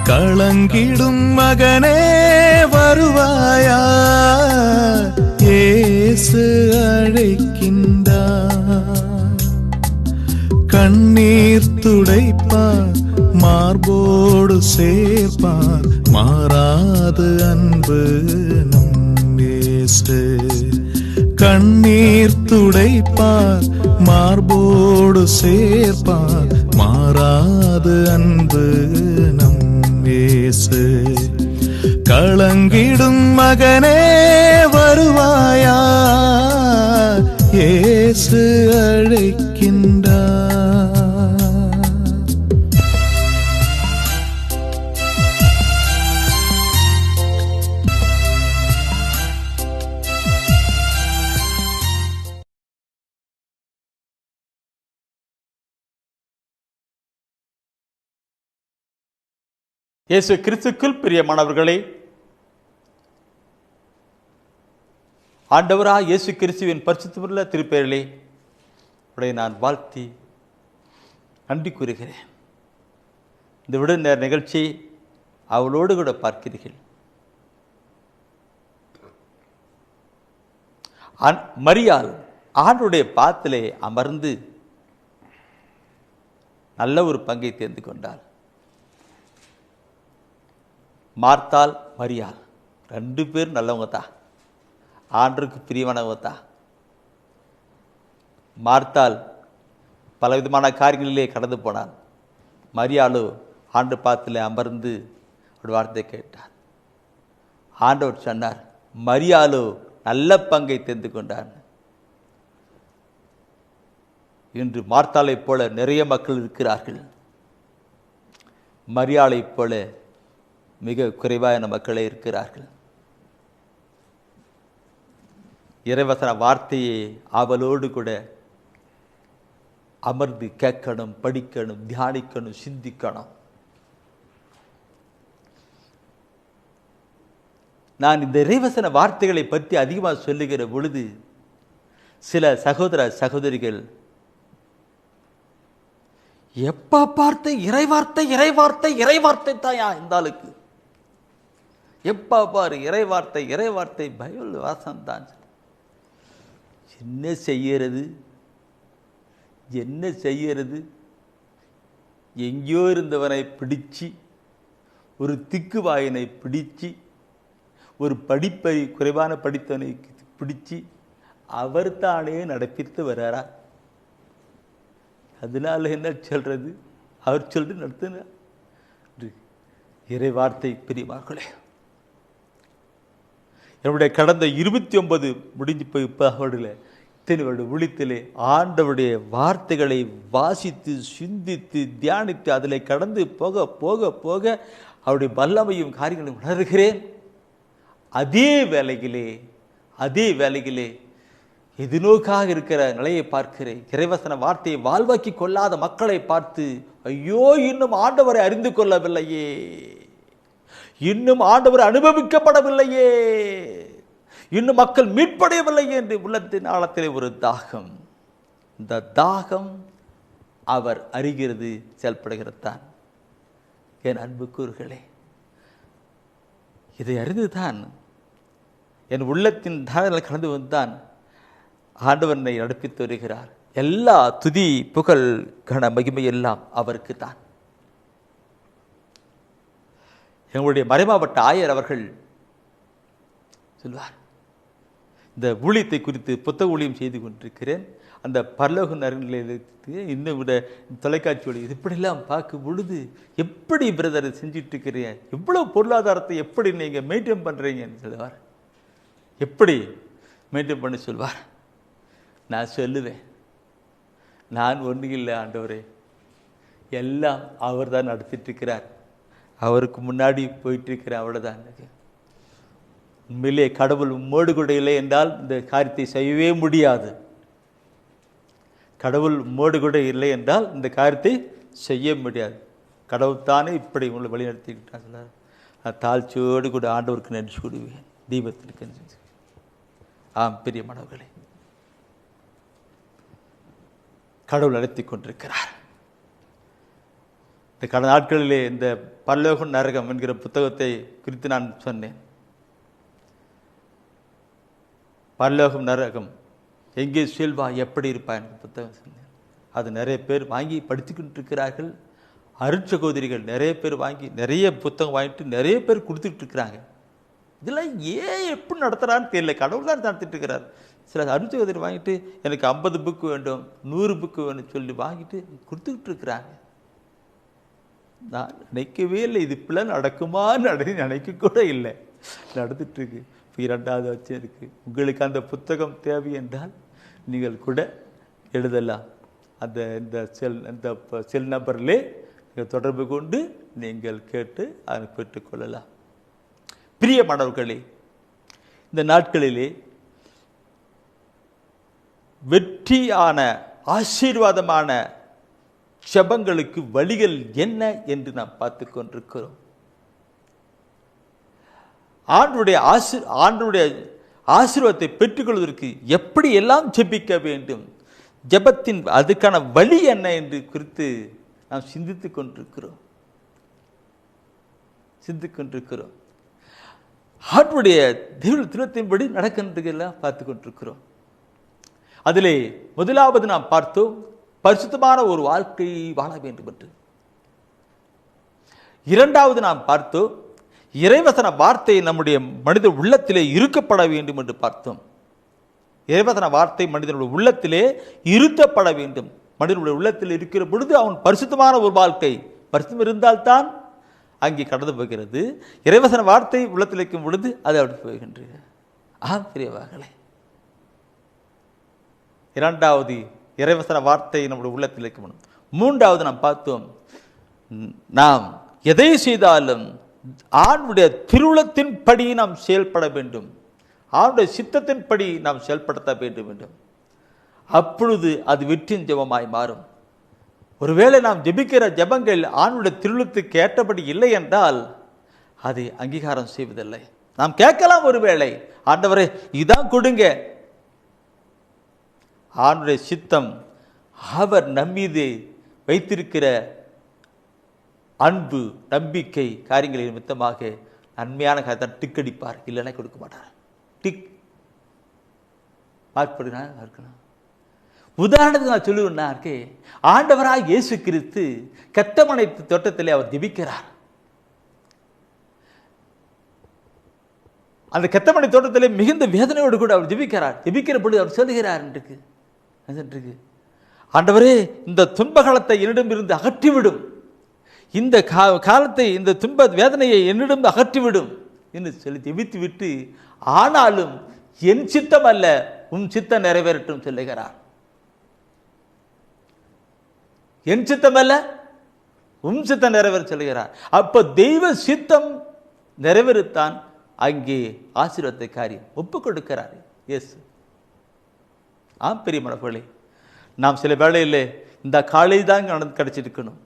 களங்கிடும் மகனே வருவாயா, இயேசு அழைக்கின்றார். கண்ணீர் துடைப்பார், மார்போடு சேர்ப்பார், மாறாது அன்பு நம் இயேசு. கண்ணீர் துடைப்பார், மார்போடு சேர்ப்பார், மாறாது அன்பு நம் இயேசு. களங்கிடும் மகனே வருவாயா, இயேசு அழைக்கின்றார். இயேசு கிறிஸ்துக்குள் பிரியமானவர்களே, ஆண்டவராக இயேசு கிறிஸ்துவின் பரிசுத்தமுள்ள திருப்பெயரிலே உடைய நான் வாழ்த்தி நன்றி கூறுகிறேன். இந்த விடுநேர நிகழ்ச்சி அவளோடு கூட பார்க்கிறீர்கள். மரியாள் ஆண்டுடைய பாத்திலே அமர்ந்து நல்ல ஒரு பங்கை தேர்ந்து கொண்டாள். மார்த்தாள் மரியாள் 2 பேர் நல்லவங்க தான், ஆண்டருக்கு பிரியமானவங்க தான். மார்த்தாள் பலவிதமான காரியங்களிலே கடந்து போனாள். மரியாளோ ஆண்டு பாத்திலே அமர்ந்து ஒரு வார்த்தை கேட்டார். ஆண்டவர் சொன்னார், மரியாளோ நல்ல பங்கை தெரிந்து கொண்டார். இன்று மார்த்தாளைப் போல நிறைய மக்கள் இருக்கிறார்கள். மரியாளைப் போல மிக குறைவான மக்களே இருக்கிறார்கள். இறைவசன வார்த்தையை அவளோடு கூட அமர்ந்து கேட்கணும், படிக்கணும், தியானிக்கணும், சிந்திக்கணும். நான் இந்த இறைவசன வார்த்தைகளை பற்றி அதிகமாக சொல்லுகிற பொழுது சில சகோதர சகோதரிகள் எப்ப பார்த்து இறைவார்த்தை இறைவார்த்தை இறைவார்த்தை தாயா இந்த ஆளுக்கு, எப்ப பாரு இறைவார்த்தை இறைவார்த்தை பைபிள் வாசம் தான். என்ன செய்யறது என்ன செய்யறது? எங்கேயோ இருந்தவனை பிடிச்சி, ஒரு திக்குவாயனை பிடிச்சி, ஒரு படிப்பை குறைவான படித்தவனை பிடிச்சி அவர் தானே நடப்பித்து வர்றாரா? அதனால என்ன சொல்றது? அவர் சொல்லிட்டு நடத்துன இறை வார்த்தை பிரியமார்களே. என்னுடைய கடந்த 29 முடிஞ்சு போய் இப்போல இத்தனை வருட விழித்திலே ஆண்டவருடைய வார்த்தைகளை வாசித்து சிந்தித்து தியானித்து அதில் கடந்து போக போக போக அவருடைய வல்லமையும் காரியங்களையும் உணர்கிறேன். அதே வேலையிலே எதிர்நோக்காக இருக்கிற நிலையை பார்க்கிறேன். இறைவசன வார்த்தையை வாழ்வாக்கி கொள்ளாத மக்களை பார்த்து, ஐயோ இன்னும் ஆண்டவரை அறிந்து கொள்ளவில்லையே, இன்னும் ஆண்டவர் அனுபவிக்கப்படவில்லையே, இன்னும் மக்கள் மீட்படையவில்லையே என்று உள்ளத்தின் ஆழத்திலே ஒரு தாகம். இந்த தாகம் அவர் அறிகிறது, செயல்படுகிறது தான். என் அன்புக்கூறுகளே, இதை அறிந்துதான் என் உள்ளத்தின் தாகத்தில் கலந்து வந்துதான் ஆண்டவனை நடப்பித்து வருகிறார். எல்லா துதி புகழ் கன மகிமை எல்லாம் அவருக்கு தான். எங்களுடைய மறைமாவட்ட ஆயர் அவர்கள் சொல்வார், இந்த ஊழியத்தை குறித்து புத்தக ஊழியம் செய்து கொண்டிருக்கிறேன். அந்த பரலோக நிலையத்துக்கு இன்னும் விட தொலைக்காட்சி ஒளி இப்படிலாம் பார்க்கும் பொழுது, எப்படி பிரதர் செஞ்சுட்டு இருக்கிறீங்க, எவ்வளோ பொருளாதாரத்தை எப்படி நீங்கள் மெயின்டைன் பண்ணுறீங்கன்னு சொல்லுவார். எப்படி மெயின்டைன் பண்ணி சொல்வார். நான் சொல்லுவேன், நான் ஒன்றும் இல்லை ஆண்டவரே, எல்லாம் அவர் தான் நடத்திட்டுருக்கிறார், அவருக்கு முன்னாடி போயிட்டுருக்கிறேன், அவ்வளோதான். உண்மையிலே கடவுள் உம்மோடு கூட இல்லை என்றால் இந்த காரியத்தை செய்யவே முடியாது. கடவுள் உம்மோடு கூட இல்லை என்றால் இந்த காரியத்தை செய்ய முடியாது. கடவுள் தானே இப்படி உங்களை வழிநடத்திக்கிட்டாங்க. நான் தாழ்ச்சியோடு கூட ஆண்டவருக்கு நன்றி கூடுவேன், தீபத்திற்கு. ஆம் பிரியமானவர்களே, கடவுள் நடத்தி கொண்டிருக்கிறார். இந்த கடந்த நாட்களிலே இந்த பரலோகம் நரகம் என்கிற புத்தகத்தை குறித்து நான் சொன்னேன். பரலோகம் நரகம், எங்கே செல்வா, எப்படி இருப்பா என்ற புத்தகம் சொன்னேன். அது நிறைய பேர் வாங்கி படித்துக்கிட்டு இருக்கிறார்கள். அருட்சகோதரிகள் நிறைய பேர் வாங்கி நிறைய புத்தகம் வாங்கிட்டு நிறைய பேர் கொடுத்துட்டு இருக்கிறாங்க. இதெல்லாம் ஏன் எப்படி நடத்துகிறான்னு தெரியல. கடவுள் தான் நடத்திட்டு இருக்கிறார். சில அருட்சகோதரி வாங்கிட்டு எனக்கு 50 புக்கு வேண்டும், 100 புக்கு வேணும்னு சொல்லி வாங்கிட்டு கொடுத்துக்கிட்டு இருக்கிறாங்க. நான் நினைக்கவே இல்லை இது இப்படிலாம் நடக்குமா, நினைக்க கூட இல்லை. நடந்துட்டுருக்கு. இப்போ 2வது வச்சு இருக்கு. உங்களுக்கு அந்த புத்தகம் தேவை என்றால் நீங்கள் கூட எழுதலாம். இந்த செல் நம்பரிலே நீங்கள் தொடர்பு கொண்டு நீங்கள் கேட்டு அதை பெற்றுக்கொள்ளலாம். பிரியமானவர்களே, இந்த நாட்களிலே வெற்றியான ஆசீர்வாதமான ஜெபங்களுக்கு வழிகள் என்ன என்று நாம் பார்த்து கொண்டிருக்கிறோம். ஆண்டவருடைய ஆசீர்வாதத்தை பெற்றுக்கொள்வதற்கு எப்படி எல்லாம் ஜெபிக்க வேண்டும், ஜெபத்தின் அதுக்கான வழி என்ன என்று குறித்து நாம் சிந்தித்துக் கொண்டிருக்கிறோம். ஆண்டவருடைய திருத்தின்படி நடக்கின்றதெல்லாம் பார்த்து கொண்டிருக்கிறோம். அதிலே முதலாவது நாம் பார்த்தோம், பரிசுத்தமான ஒரு வாழ்க்கையை வாழ வேண்டும் என்று. 2வது நாம் பார்த்தோம், இறைவசன வார்த்தை நம்முடைய மனித உள்ளத்திலே இருக்கப்பட வேண்டும் என்று பார்த்தோம். இறைவசன வார்த்தை மனிதனுடைய உள்ளத்திலே இருத்தப்பட வேண்டும். மனிதனுடைய உள்ளத்தில் இருக்கிற பொழுது அவன் பரிசுத்தமான ஒரு வாழ்க்கை, பரிசுத்தம் இருந்தால்தான் அங்கே கடந்து போகிறது. இறைவசன வார்த்தை உள்ளத்தில் இருக்கும் பொழுது அது அப்படி போகின்றது. பிரியவார்களே, 2வது இறைவசன வார்த்தை நம்முடைய உள்ளத்தில் இருக்க வேண்டும். 3வது நாம் பார்த்தோம், நாம் எதை செய்தாலும் ஆண்டுடைய திருவுளத்தின் படி நாம் செயல்பட வேண்டும். ஆண்டுடைய சித்தத்தின் படி நாம் செயல்படுத்த வேண்டும். அப்பொழுது அது வெற்றியின் ஜெபமாய் மாறும். ஒருவேளை நாம் ஜெபிக்கிற ஜெபங்கள் ஆண்டுடைய திருவுளத்துக்கு ஏற்றபடி இல்லை என்றால் அதை அங்கீகாரம் செய்வதில்லை. நாம் கேட்கலாம், ஒருவேளை ஆண்டவரே இதான் கொடுங்க. ஆண்டுடைய சித்தம், அவர் நம்மீது வைத்திருக்கிற அன்பு, நம்பிக்கை காரியங்களின் நிமித்தமாக நன்மையான காரியத்தை டிக்கடிப்பார், இல்லைன்னா கொடுக்க மாட்டார். டிக் மார்க் இருக்கணும். உதாரணத்துக்கு நான் சொல்லுவேன்னா, ஆண்டவராக இயேசு கிறிஸ்து கெத்தமனை தோட்டத்திலே அவர் ஜெபிக்கிறார். அந்த கெத்தமனை தோட்டத்திலே மிகுந்த வேதனையோடு கூட அவர் ஜெபிக்கிறார். ஜெபிக்கிற பொழுது அவர் சொல்லுகிறார், ஆண்டவரே இந்த துன்ப காலத்தை என்னிடமிருந்து அகற்றிவிடும், இந்த காலத்தை, இந்த துன்ப வேதனையை என்னிடம் அகற்றிவிடும் என்று சொல்லி ஜெபித்து விட்டு, ஆனாலும் என் சித்தம் அல்ல உன் சித்தம் நிறைவேறட்டும் சொல்லுகிறார். என் சித்தம் அல்ல உன் சித்தம் நிறைவேற சொல்லுகிறார். அப்ப தெய்வ சித்தம் நிறைவேறத்தான் அங்கே ஆசீர்வாதத்தை காரியம் ஒப்பு கொடுக்கிறார் இயேசு. பெரிய மனப்பொழி, நாம் சில வேளையில் இந்த காலேஜ் தான் கிடைச்சிருக்கணும்,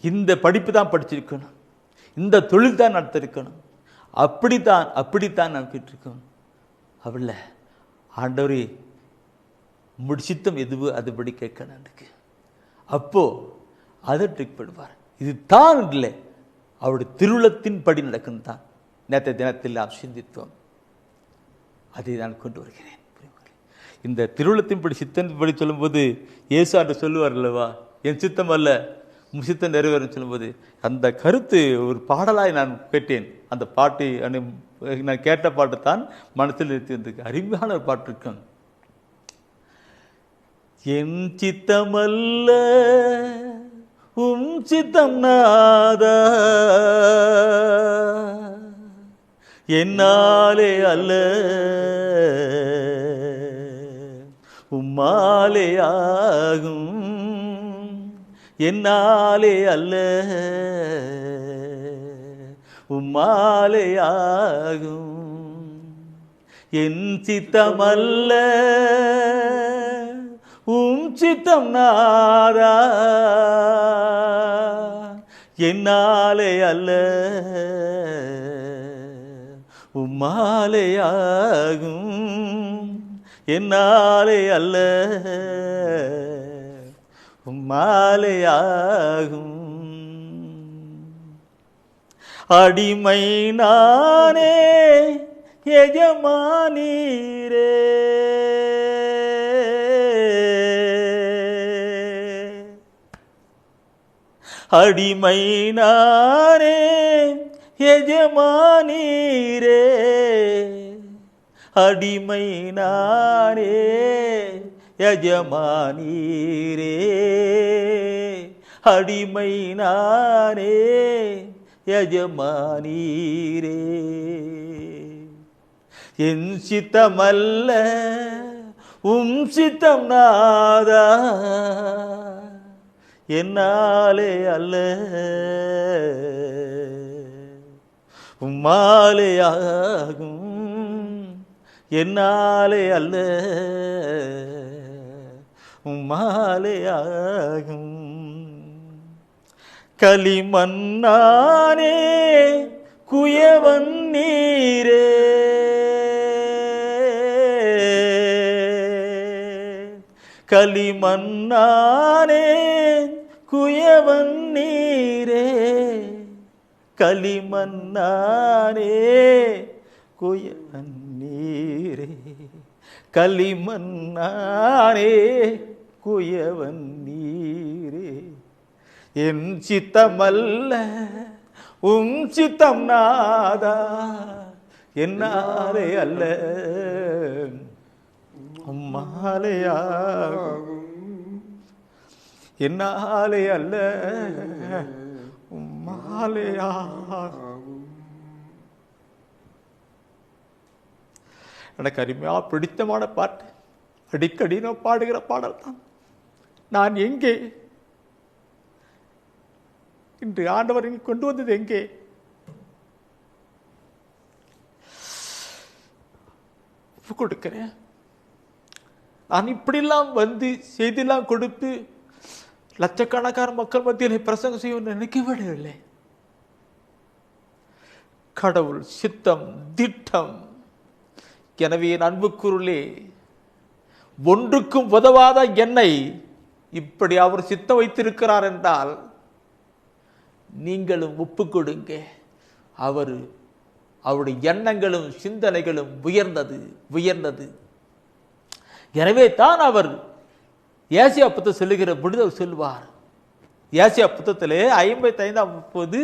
இந்த படிப்பு தான் படிச்சிருக்கணும், இந்த தொழில் தான் நடத்திருக்கணும், அப்படித்தான் நடத்திட்டு இருக்கோம். அவள ஆண்டவரே முடிச்சித்தம் எதுவோ அதுபடி கேட்கணும். அப்போ அதை ட்ரிக்படுவார். இது தான் இல்லை, அவருடைய திருவுளத்தின் படி நடக்கும் தான் நேற்றைய தினத்தில் நாம் சிந்தித்தோம். அதை நான் கொண்டு வருகிறேன். இந்த திருவுளத்தின்படி சித்தன்படி சொல்லும்போது இயேசு என்று சொல்லுவார் அல்லவா, என் சித்தம் அல்ல உன் சித்தம் நிறைவேறும் சொல்லும்போது அந்த கருத்து ஒரு பாடலாய் நான் கேட்டேன். அந்த பாட்டு நான் கேட்ட பாட்டு தான் மனசில் நிறுத்தி அருமையான ஒரு பாட்டு இருக்கும். என் சித்தமல்ல உம் சித்தம் நாதா, என்னாலே அல்ல உம்மாலே ஆகும், என்னாலே அல்ல உம்மாலே ஆகும். என் சித்தமல்ல உம் சித்தம் நாதா, என்னாலே அல்ல உம்மாலே ஆகும், என்னாலே அல்ல மாலையாகும். அடிமை நானே எஜமானீரே, அடிமை நானே எஜமானீரே, அடிமை நானே எஜமானீரே, அடிமை நானே எஜமானீரே. என் சித்தமல்ல சித்தம் நாதா, என்னாலே அல்ல உம்மாலேயாகும், என்னாலே அல்ல உம்மாலேயாகும். களிமண்ணானே குயவன் நீரே, களிமண்ணானே குயவன் நீரே, களிமண்ணானே குயவன் நீரே, களிமண்ணானே குயவன் நீரே. என் சித்தமல்ல சித்தம் நாதா, என்னாலே அல்ல உம்மாலேயாகும், என்னாலே அல்ல உம்மாலேயாகும். எனக்கு அருமையாக பிடித்தமான பாட்டு, அடிக்கடி நான் பாடுகிற பாடல் தான். நான் எங்கே, இன்று ஆண்டவர் கொண்டு வந்தது எங்கே? கொடுக்கிறேன். நான் இப்படிலாம் வந்து செய்திலாம் கொடுத்து லட்சக்கணக்கான மக்கள் மத்தியில் பிரசங்கம் செய்ய நினைக்கவில்லை. கடவுள் சித்தம் திட்டம். எனவே என் அன்புக்குருளே, ஒன்றுக்கும் உதவாத என்னை இப்படி அவர் சித்தம் வைத்திருக்கிறார் என்றால் நீங்களும் ஒப்பு கொடுங்க. அவருடைய எண்ணங்களும் சிந்தனைகளும் உயர்ந்தது. எனவே தான் அவர் ஏசியா புத்தகம் சொல்லுகிற விடுதல் சொல்லுவார். ஏசியா புத்தகத்திலே 55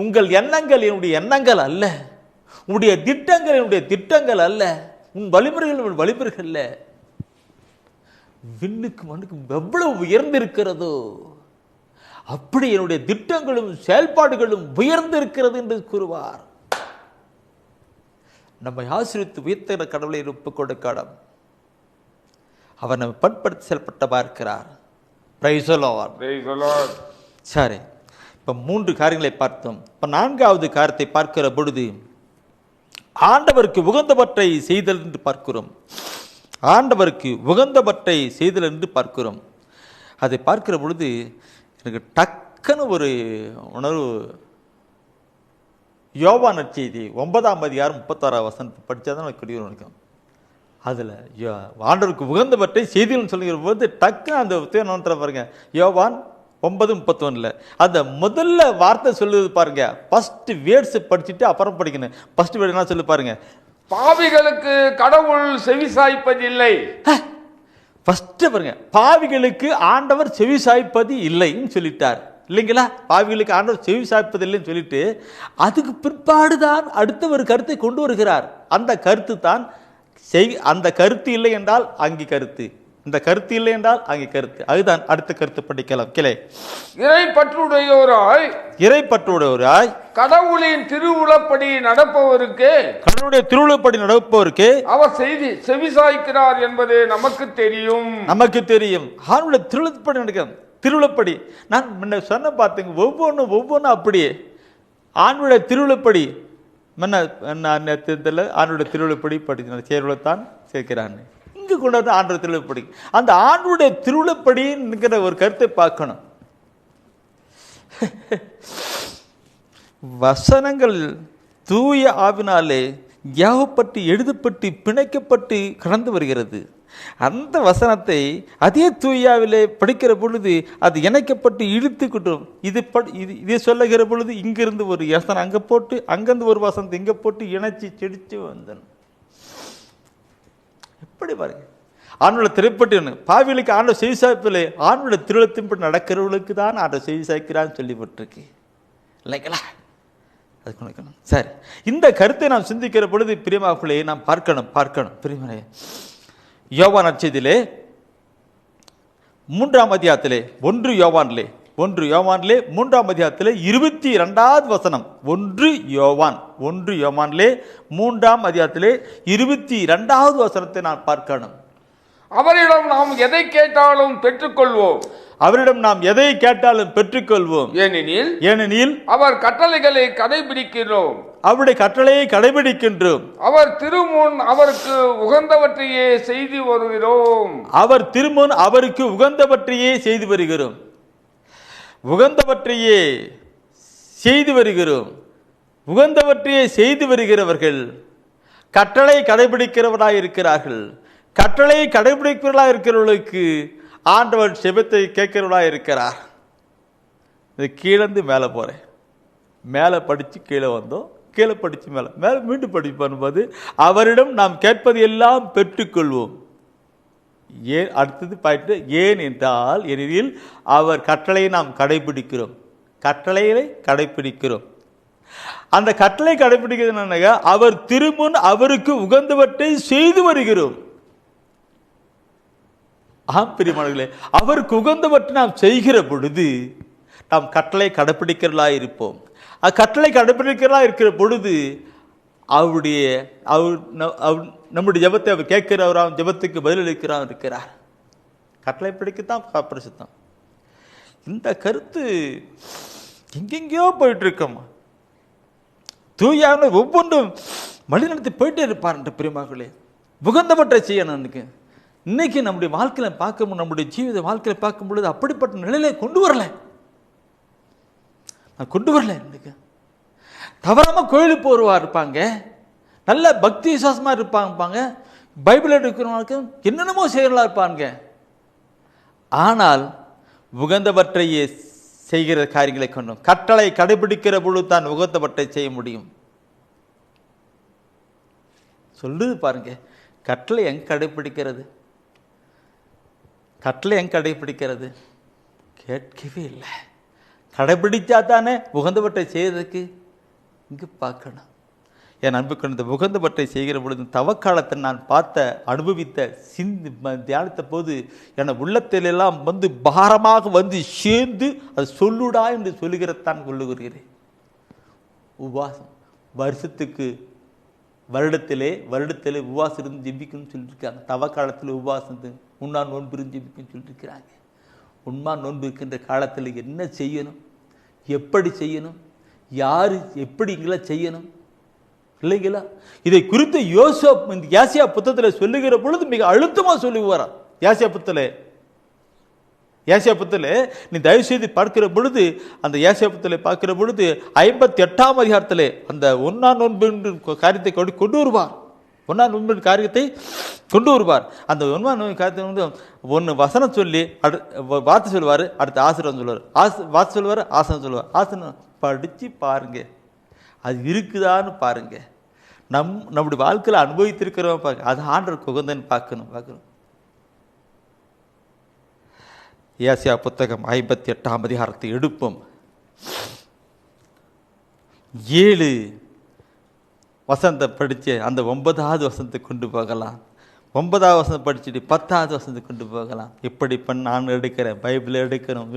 உங்கள் எண்ணங்கள் என்னுடைய எண்ணங்கள் அல்ல, உன்னுடைய திட்டங்கள் என்னுடைய திட்டங்கள் அல்ல, உன் வழிமுறைகள் வழிமுறைகள் அல்ல. விண்ணுக்கு மண்ணுக்கு எவ்வளவு உயர்ந்திருக்கிறதோ அப்படி என்னுடைய திட்டங்களும் செயல்பாடுகளும் உயர்ந்திருக்கிறது என்று கூறுவார். நம்மை ஆசீர்வித்து உயர்த்துகிற கடவுளை ஒப்புக் கொடுக்கலாம். அவர் நம்மை பண்படுத்தி செயல்பட்ட பார்க்கிறார். Praise the Lord. சரி, இப்ப 3 காரியங்களை பார்த்தோம். இப்ப 4வது காரியத்தை பார்க்கிற பொழுது ஆண்டவருக்கு உகந்தவற்றை செய்தல் என்று பார்க்கிறோம். ஆண்டவருக்கு உகந்தவற்றை செய்தல் என்று பார்க்கிறோம். அதை பார்க்கிற பொழுது எனக்கு டக்குன்னு ஒரு உணர்வு. யோவான் நற்செய்தி 9ஆம் அதிகாரம் 36ஆம் வசனத்தை படித்தாதான் எனக்கு நினைக்கும். அதில் ஆண்டவருக்கு உகந்தவற்றை செய்தின்னு சொல்லுகிற போது டக்குன்னு அந்த புத்தகம் பாருங்க. யோவான் 9:31 அந்த முதல்ல வார்த்தை சொல்லுது பாருங்க. ஃபர்ஸ்ட் வேர்ட்ஸ் படிச்சுட்டு அப்புறம் படிக்கணும். ஃபர்ஸ்ட் வேர்டு என்ன சொல்லு பாருங்க. பாவிகளுக்கு கடவுள் செவிசாய்ப்பதில்லை. ஃபர்ஸ்ட் பாருங்க, பாவிகளுக்கு ஆண்டவர் செவி சாய்ப்பது இல்லைன்னு சொல்லிட்டார் இல்லைங்களா? பாவிகளுக்கு ஆண்டவர் செவி சாய்ப்பது இல்லைன்னு சொல்லிட்டு அதுக்கு பிற்பாடுதான் அடுத்த ஒரு கருத்தை கொண்டு வருகிறார். அந்த கருத்து தான் அந்த கருத்து இல்லை என்றால் அங்கே கருத்து, இந்த கருத்து இல்லை என்றால் அங்கே கருத்து. அதுதான் அடுத்த கருத்து படிக்கலாம். கிளை இறைப்பற்றுடையோராய் கடவுளின் திருவுளப்படி நடப்பவருக்கு, கடவுளுடைய திருவுளப்படி நடப்பவருக்கு அவர் செய்தி செவிசாய்க்கிறார் என்பது நமக்கு தெரியும். அவருடைய திருவுளப்படி நடக்க திருவுளப்படி நான் முன்ன சொன்ன பார்த்தீங்க. ஒவ்வொன்றும் அப்படியே ஆணுடைய திருவுளப்படி ஆணுடைய திருவிழப்படி படித்த சேர்வுலத்தான் சேர்க்கிறான். இங்கு கொண்டு வந்து ஆண்டு திருவிழப்படி, அந்த ஆண்டுடைய திருவிழப்படிங்கிற ஒரு கருத்தை பார்க்கணும். வசனங்கள் தூய ஆவினாலே ஏவப்பட்டு எழுதப்பட்டு பிணைக்கப்பட்டு கடந்து வருகிறது. அந்த வசனத்தை அதே தூயாவிலே படிக்கிற பொழுது அது இணைக்கப்பட்டு இழுத்துக்கிட்டோம். இதை சொல்லுகிற பொழுது இங்கிருந்து ஒரு வசனம் அங்கே போட்டு, அங்கேருந்து ஒரு வசனத்தை இங்கே போட்டு இணைச்சி செடிச்சு வந்தேன். எப்படி பாருங்க, ஆண்டோட திரைப்பட்டு பாவிகளுக்கு ஆண்டோ செய்தி சாய்ப்பில் ஆண்டோட திருளத்தின்படி நடக்கிறவர்களுக்கு தான் ஆண்டோ செய்தி சாய்க்கிறான்னு சொல்லப்பட்டிருக்கு இல்லைங்களா? அதுக்கு நினைக்கணும். சரி, இந்த கருத்தை நாம் சிந்திக்கிற பொழுது பிரியமாக்களே நாம் பார்க்கணும் பிரியமனே. யோவான் நற்செய்தியிலே 3ஆம் அதிகாரத்திலே 1 யோவானிலே 3ஆம் அதிகாரத்திலே 22வது வசனம். 1 யோவானிலே 3ஆம் அதிகாரத்திலே 22வது வசனத்தை நான் பார்க்கணும். அவரிடம் நாம் எதை கேட்டாலும் பெற்றுக்கொள்வோம். அவரிடம் நாம் எதை கேட்டாலும் பெற்றுக்கொள்வோம். ஏனெனில் அவர் கட்டளைகளை கடைபிடிக்கிறோம். அவருடைய கட்டளையை கடைபிடிக்கின்றோம். அவர் திருமுன் அவருக்கு உகந்தவற்றையே செய்து வருகிறோம். அவருக்கு உகந்தவற்றையே செய்து வருகிறோம். உகந்தவற்றையே செய்து வருகிறவர்கள் கட்டளை கடைபிடிக்கிறவராய் இருக்கிறார்கள். கட்டளை கடைபிடிக்கிறவர்களாக இருக்கிறவர்களுக்கு ஆண்டவர் செபத்தை கேட்கிறவர்களாக இருக்கிறார். இது கீழேருந்து மேலே போகிறேன், மேலே படித்து கீழே வந்தோம், கீழே படித்து மேலே மீண்டும் படிப்பது அவரிடம் நாம் கேட்பது எல்லாம் பெற்றுக்கொள்வோம். ஏன் அடுத்தது பாயிட்டு, ஏன் என்றால் எனில் அவர் கட்டளையை நாம் கடைபிடிக்கிறோம். அந்த கட்டளை கடைபிடிக்கிறது அவர் திருமுன் அவருக்கு உகந்தவற்றை செய்து வருகிறோம். ஆம் பிரியமானவர்களே, அவருக்கு உகந்தவற்றை நாம் செய்கிற பொழுது நாம் கட்டளை கடைபிடிக்கிறதா இருப்போம். கட்டளை கடைபிடிக்கிறதா இருக்கிற பொழுது நம்முடைய ஜெபத்தை அவர் கேட்கிறவராம், ஜெபத்துக்கு பதிலளிக்கிறவராக இருக்கிறார். கட்டளை பிடிக்கத்தான் பிரசித்தம். இந்த கருத்து எங்கெங்கேயோ போயிட்டு இருக்கோம். தூயான ஒவ்வொன்றும் வழிநடத்தி போயிட்டே இருப்பார். பிரியமானவர்களே, உகந்தவற்றை செய்யணும். இன்னைக்கு நம்முடைய வாழ்க்கையில் பார்க்க, நம்முடைய ஜீவித வாழ்க்கையில் பார்க்கும் பொழுது அப்படிப்பட்ட நிலையில கொண்டு வரல. இன்னைக்கு தவறாம கோயிலுக்கு போறவா இருப்பாங்க, நல்ல பக்தி விசுவாசமா இருப்பாங்க, பைபிள் எடுக்கிறவங்களுக்கு என்னென்னமோ செய்யறா இருப்பாங்க. ஆனால் உகந்தவற்றையே செய்கிற காரியங்களை கொண்டும் கட்டளை கடைபிடிக்கிற பொழுது தான் உகந்தவற்றை செய்ய முடியும். சொல்லுது பாருங்க, கட்டளை எங்க கடைபிடிக்கிறது? கேட்கவே இல்லை. கடைபிடிச்சா தானே உகந்தவற்றை செய்யறதுக்கு இங்கு பார்க்கணும். என் அன்புக்கு இந்த உகந்தவற்றை செய்கிற பொழுது தவக்காலத்தை நான் அனுபவித்த தியானித்த போது என உள்ளத்திலெல்லாம் பாரமாக சேர்ந்து அது சொல்லுடா என்று சொல்லுகிறதான் கொள்ளுகிறேன். உபவாசம் வருடத்திலே உபவாசம் இருந்து ஜெபிக்கணும்னு சொல்லியிருக்காங்க. தவக்காலத்தில் உபவாசம் உண்ணா நோன்பு இருந்து ஜெபிக்கணும்னு சொல்லியிருக்கிறாங்க. உண்மா நோன்பு இருக்கின்ற காலத்தில் என்ன செய்யணும், எப்படி செய்யணும், யாரு எப்படி இங்கே செய்யணும் இல்லைங்களா? இதை குறித்து யாசியா புத்தகத்தில் சொல்லுகிற பொழுது மிக அழுத்தமாக சொல்லுவாராம். யாசியா புத்தகத்தில் நீ தயவு செய்து பார்க்கிற பொழுது, அந்த யாசியா புத்தகத்தை பார்க்கிற பொழுது 58ஆம் அதிகாரத்தில் அந்த ஒன்னா நோன்பு காரியத்தை கொண்டு வருவார். அந்த ஒன்னா நோன்பு காரியத்தை ஒன்று வசனம் சொல்லி வார்த்தை சொல்லுவார், அடுத்த ஆசீர்வாதம் சொல்லுவார், வார்த்தை சொல்லுவார், ஆசனம் சொல்லுவார். ஆசனம் படித்து பாருங்க, அது இருக்குதான்னு பாருங்க. நம்முடைய வாழ்க்கையில் அனுபவித்திருக்கிறவங்க பாருங்க, அது ஆண்டவருக்கு உகந்தன்னு பார்க்கணும். ஏசாயா புத்தகம் 58ஆம் அதிகாரத்தை எடுப்போம். 7 வசனத்தை படித்து அந்த 9வது வசனத்தை கொண்டு போகலாம். 9வது வசனம் படிச்சுட்டு 10வது வசனத்தை கொண்டு போகலாம். இப்படி நான் எடுக்கிறேன், பைபிளை எடுக்கிறோம்.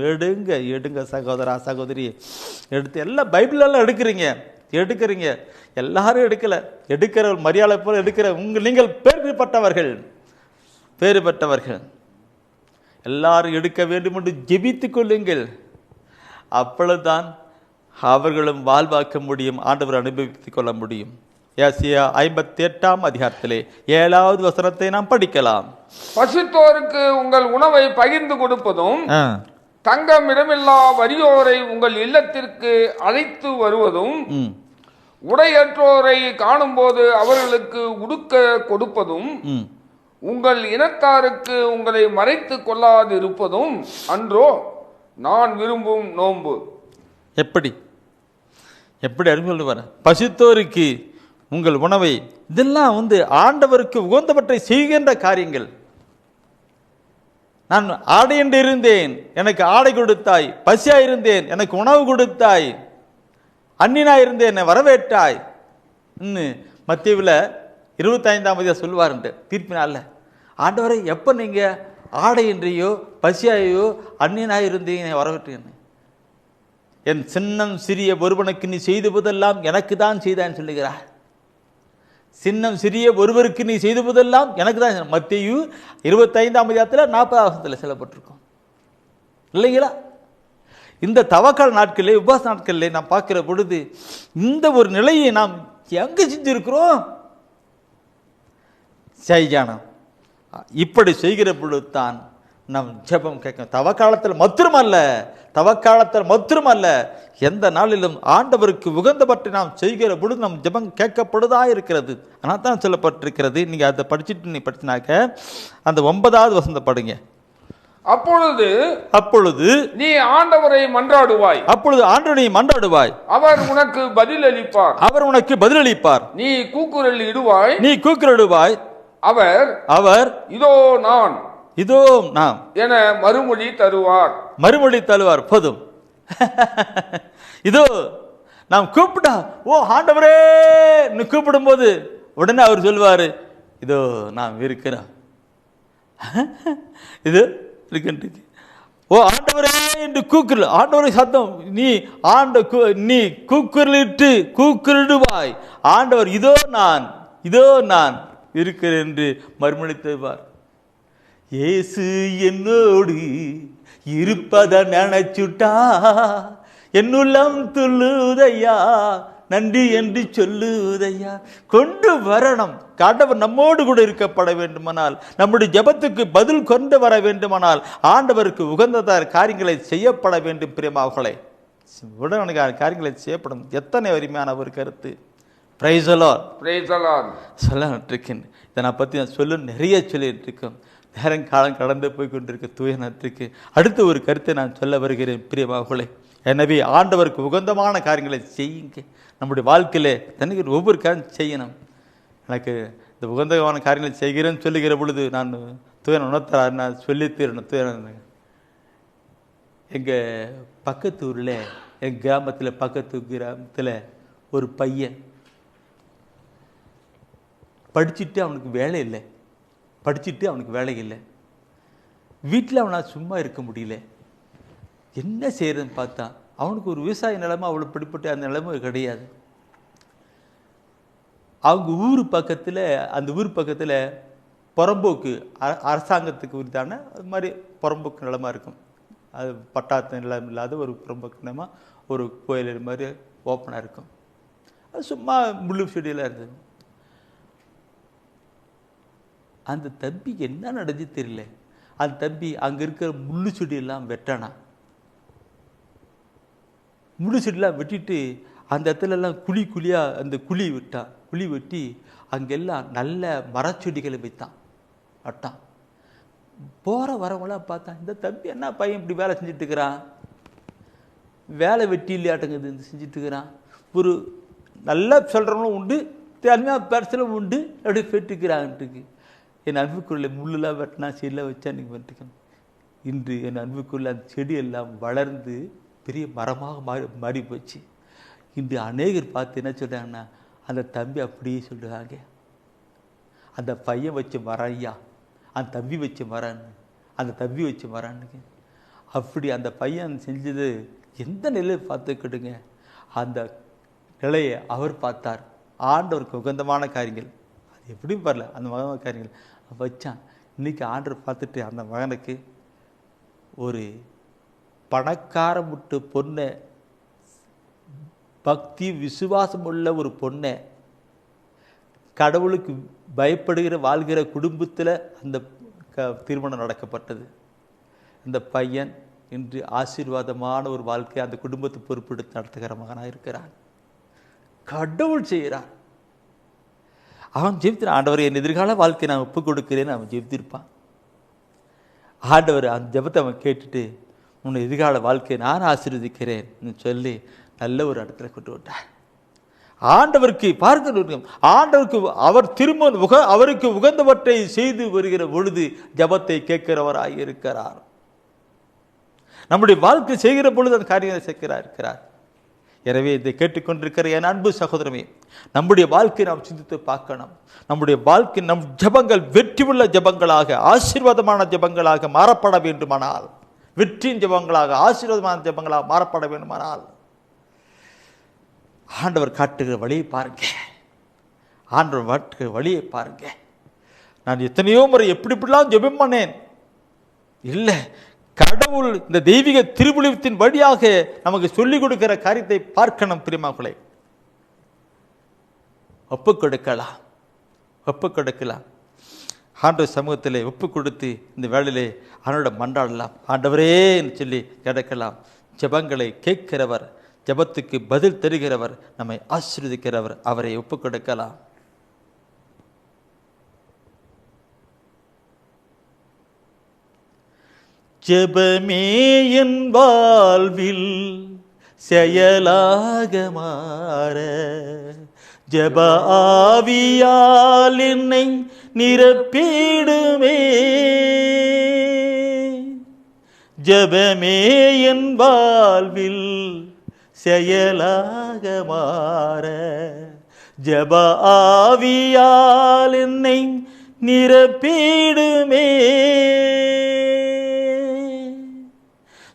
எடுங்க சகோதரா சகோதரி, எடுத்து எல்லாம் பைபிளெல்லாம் எடுக்கிறீங்க. எல்லாரும் எடுக்கிற மரியாதை போல எடுக்கிற நீங்கள் பேறு பெற்றவர்கள் எல்லாரும் எடுக்க வேண்டும் என்று ஜெபித்துக் கொள்ளுங்கள். அப்பொழுதுதான் அவர்களும் வாழ்வாக்க முடியும், ஆண்டவர் அனுபவித்துக் கொள்ள முடியும். ஏசாயா 58ஆம் அதிகாரத்திலே 7வது வசனத்தை நாம் படிக்கலாம். பசித்தோருக்கு உங்கள் உணவை பகிர்ந்து கொடுப்பதும், தங்கம் இடமில்லா வறியோரை உங்கள் இல்லத்திற்கு அழைத்து வருவதும், உடையற்றோரை காணும் போது அவர்களுக்கு உடுக்க கொடுப்பதும், உங்கள் இனத்தாருக்கு உங்களை மறைத்துக் கொள்ளாது இருப்பதும் அன்றோ நான் விரும்பும் நோன்பு. எப்படி எப்படி அறிந்து சொல்லுவார்? பசித்தோருக்கு உங்கள் உணவை, இதெல்லாம் ஆண்டவருக்கு உகந்தவற்றை செய்கின்ற காரியங்கள். நான் ஆடையென்று இருந்தேன், எனக்கு ஆடை கொடுத்தாய். பசியாயிருந்தேன், எனக்கு உணவு கொடுத்தாய். அந்நியனாயிருந்தேன், என்னை வரவேற்றாய். மத்தேயுவில் 25 சொல்லுவாருன்ட்டு தீர்ப்பினால, ஆண்டவரை எப்போ நீங்கள் ஆடையின்றியோ பசியாயோ அந்நியனாயிருந்தீங்க என்னை வரவேற்றேன்னு. என் சின்னம் சிறிய ஒருவனுக்கு நீ செய்துவதெல்லாம் எனக்கு தான் செய்தான்னு சொல்லுகிறார். சின்னம் சிறிய ஒருவருக்கு நீ செய்துவதெல்லாம் எனக்கு தான். மத்தேயு 25 40 சொல்லப்பட்டிருக்கும் இல்லைங்களா? இந்த தவக்கால நாட்களிலே, உபவாச நாட்களிலே நாம் பார்க்கிற பொழுது இந்த ஒரு நிலையை நாம் எங்கே செஞ்சிருக்கிறோம்? செய்யானம் இப்படி செய்கிற பொழுது தான் நம் ஜெபம் கேட்கும். தவக்காலத்தில் மாத்திரமல்ல, எந்த நாளிலும் ஆண்டவருக்கு உகந்தபற்றி நாம் செய்கிற பொழுது நம் ஜெபம் கேட்கப்படுதா இருக்கிறது. ஆனால் தான் சொல்லப்பட்டிருக்கிறது. நீங்க அதை படிச்சுட்டு நீ படிச்சினாக்க அந்த 9வது வசனத்தை படிங்க. அப்பொழுது நீ ஆண்டவரை மன்றாடுவாய். அப்பொழுது ஆண்டவரை மன்றாடுவாய், அவர் உனக்கு பதிலளிப்பார். நீ கூக்குரலிடுவாய். அவர் இதோ நாம் என மறுமொழி தருவார். போதும். இதோ நாம் கூப்பிட்டா, ஓ ஆண்டவரே கூப்பிடும் போது உடனே அவர் சொல்வாரு, இதோ நாம் இருக்கிறோம். இது இருக்கு. ஓ ஆண்டவரே என்று கூக்குரல், ஆண்டவரை சத்தம், நீ கூக்குரலிடுவாய். ஆண்டவர் இதோ நான் இருக்கிறேன் என்று மறுமொழி தருவார். இயேசு என்னோடு இருப்பத நினைச்சுட்டா என்னுள்ளம் துள்ளுதையா, நன்றி என்று சொல்லுதையா. கொண்டு வரணும். ஆண்டவர் நம்மோடு கூட இருக்கப்பட வேண்டுமானால், நம்முடைய ஜெபத்துக்கு பதில் கொண்டு வர வேண்டுமானால், ஆண்டவருக்கு உகந்ததார் காரியங்களை செய்யப்பட வேண்டும். பிரியமாவர்களே, உடனடியாக காரியங்களை செய்யப்படும். எத்தனை அருமையான ஒரு கருத்து. பிரைஸ் தி லார்ட் சொல்லிருக்கேன். இதை நான் பற்றி நான் நிறைய சொல்லிட்டு இருக்கேன். நேரங்காலம் கடந்து போய் கொண்டிருக்க தூயனத்துக்கு அடுத்த ஒரு கருத்தை நான் சொல்ல வருகிறேன். பிரியமாவர்களே, எனவே ஆண்டவருக்கு உகந்தமான காரியங்களை செய்யுங்க. நம்முடைய வாழ்க்கையில் தனக்கு ஒவ்வொரு காரியம் செய்யணும். எனக்கு இந்த உகந்தமான காரியங்களை செய்கிறேன்னு சொல்லுகிற பொழுது நான் தூயன் உணர்த்தார், நான் சொல்லி தீரணும். தூயன் எங்கள் பக்கத்து ஊரில், எங்கள் கிராமத்தில், பக்கத்து கிராமத்தில் ஒரு பையன் படிச்சுட்டு அவனுக்கு வேலை இல்லை. வீட்டில் அவனால் சும்மா இருக்க முடியல. என்ன செய்யறதுன்னு பார்த்தா, அவனுக்கு ஒரு விவசாய நிலைமை அவ்வளோ பிடிப்பட்டு அந்த நிலைமை கிடையாது. அந்த ஊர் பக்கத்தில் புறம்போக்கு அரசாங்கத்துக்கு உரித்தான அது மாதிரி புறம்போக்கு நிலமா இருக்கும். அது பட்டாத்து நிலம் இல்லாத ஒரு புறம்போக்கு நிலமா ஒரு கோயில் மாதிரி ஓப்பனாக இருக்கும். அது சும்மா முள்ளு செடியெல்லாம் இருந்தது. அந்த தம்பி என்ன நடந்து தெரியல. அந்த தம்பி அங்கே இருக்கிற முள்ளு செடியெல்லாம் வெட்டானா. முள்ளு செடியெல்லாம் வெட்டிட்டு அந்த இடத்துலலாம் குழியாக அந்த குழி வெட்டி அங்கெல்லாம் நல்ல மரச்செடிகளை வைத்தான். போகிற வரவங்களாம் பார்த்தா, இந்த தம்பி என்ன பையன் இப்படி வேலை செஞ்சுட்டு இருக்கிறான், வேலை வெட்டி இல்லையாட்டங்குது செஞ்சுட்டு இருக்கிறான். ஒரு நல்லா சொல்கிறவங்களும் உண்டு, தனியாக பேசுகிறவங்க உண்டு, அப்படி வெட்டுக்கிறான்ட்டுக்கு. என் அன்புக்குள்ள முள்ளெல்லாம் வெட்டினா செடியெல்லாம் வச்சா நீங்கள் வெட்டுக்கணும். இன்று என் அன்புக்குள்ள அந்த செடியெல்லாம் வளர்ந்து பெரிய மரமாக மாறி போச்சு. இன்று அநேகர் பார்த்து என்ன சொல்கிறாங்கன்னா, அந்த தம்பி அப்படியே சொல்கிறாங்க, அந்த பையன் வச்சு மரையா, அந்த தம்பி வச்சு மரான்னு. அப்படி அந்த பையன் செஞ்சது எந்த நிலையை பார்த்துக்கிடுங்க. அந்த நிலையை அவர் பார்த்தார். ஆண்டவருக்கு உகந்தமான காரியங்கள் அது எப்படியும் வரல, அந்த மகன காரியங்கள் வச்சான். இன்னைக்கு ஆண்டவர் பார்த்துட்டு அந்த மகனுக்கு ஒரு பணக்கார முட்டு பொண்ணை, பக்தி விசுவாசம் உள்ள ஒரு பொண்ணை, கடவுளுக்கு பயப்படுகிற வாழ்கிற குடும்பத்தில் அந்த திருமணம் நடக்கப்பட்டது. இந்த பையன் இன்று ஆசீர்வாதமான ஒரு வாழ்க்கையை அந்த குடும்பத்தை பொறுப்பெடுத்து நடத்துகிற மகனாக இருக்கிறான். கடவுள் செய்கிறான். அவன் ஜெபித்தான், ஆண்டவர் என் எதிர்கால வாழ்க்கை நான் ஒப்புக் கொடுக்கிறேன்னு அவன் ஜெபித்திருப்பான். ஆண்டவர் அந்த ஜெபத்தை அவன் கேட்டுட்டு, உன்னை எதிர்கால வாழ்க்கையை நான் ஆசீர்வதிக்கிறேன்னு சொல்லி நல்ல ஒரு இடத்துல கொண்டு விட்டார். ஆண்டவருக்கு பார்க்க, ஆண்டவருக்கு அவர் திரும்ப அவருக்கு உகந்தவற்றை செய்து வருகிற பொழுது ஜெபத்தை கேட்கிறவராய் இருக்கிறார். நம்முடைய வாழ்க்கை செய்கிற பொழுது அந்த காரியங்களை இருக்கிறார். எனவே இதை கேட்டுக்கொண்டிருக்கிற என் அன்பு சகோதரமே, நம்முடைய வாழ்க்கை நாம் சிந்தித்து பார்க்கணும். நம்முடைய வாழ்க்கை, நம் ஜெபங்கள் வெற்றியுள்ள ஜெபங்களாக, ஆசீர்வாதமான ஜெபங்களாக மாறப்பட வேண்டுமானால், வெற்றியின் ஜெபங்களாக, ஆசீர்வாதமான ஜெபங்களாக மாறப்பட வேண்டுமானால், ஆண்டவர் காட்டுகிற வழியை பாருங்க. ஆண்டவர் காட்டுகிற வழியை பாருங்க. நான் எத்தனையோ முறை எப்படிலாம் ஜெபம் பண்ணேன். இல்லை, கடவுள் இந்த தெய்வீக திருவுளத்தின் வழியாக நமக்கு சொல்லிக் கொடுக்கிற காரியத்தை பார்க்கணும். பிரியமானவர்களே, ஒப்புக் கொடுக்கலாம். ஆண்டவர் சமூகத்திலே ஒப்பு கொடுத்து இந்த வேளையிலே அவனோட மன்றாடலாம். ஆண்டவரே சொல்லி கிடக்கலாம். ஜெபங்களை கேட்கிறவர், ஜெபத்துக்கு பதில் தருகிறவர், நம்மை ஆசீர்வதிக்கிறவர், அவரை ஒப்புக் கொடுக்கலாம். ஜெபமே என் வாழ்வில் செயலாக மாற, ஜெப ஆவியால் என்னை நிரப்பிடுமே. ஜெபமே என் வாழ்வில் செயலாக மாற, ஜெப ஆவியால் என்னை நிரப்பிடுமே.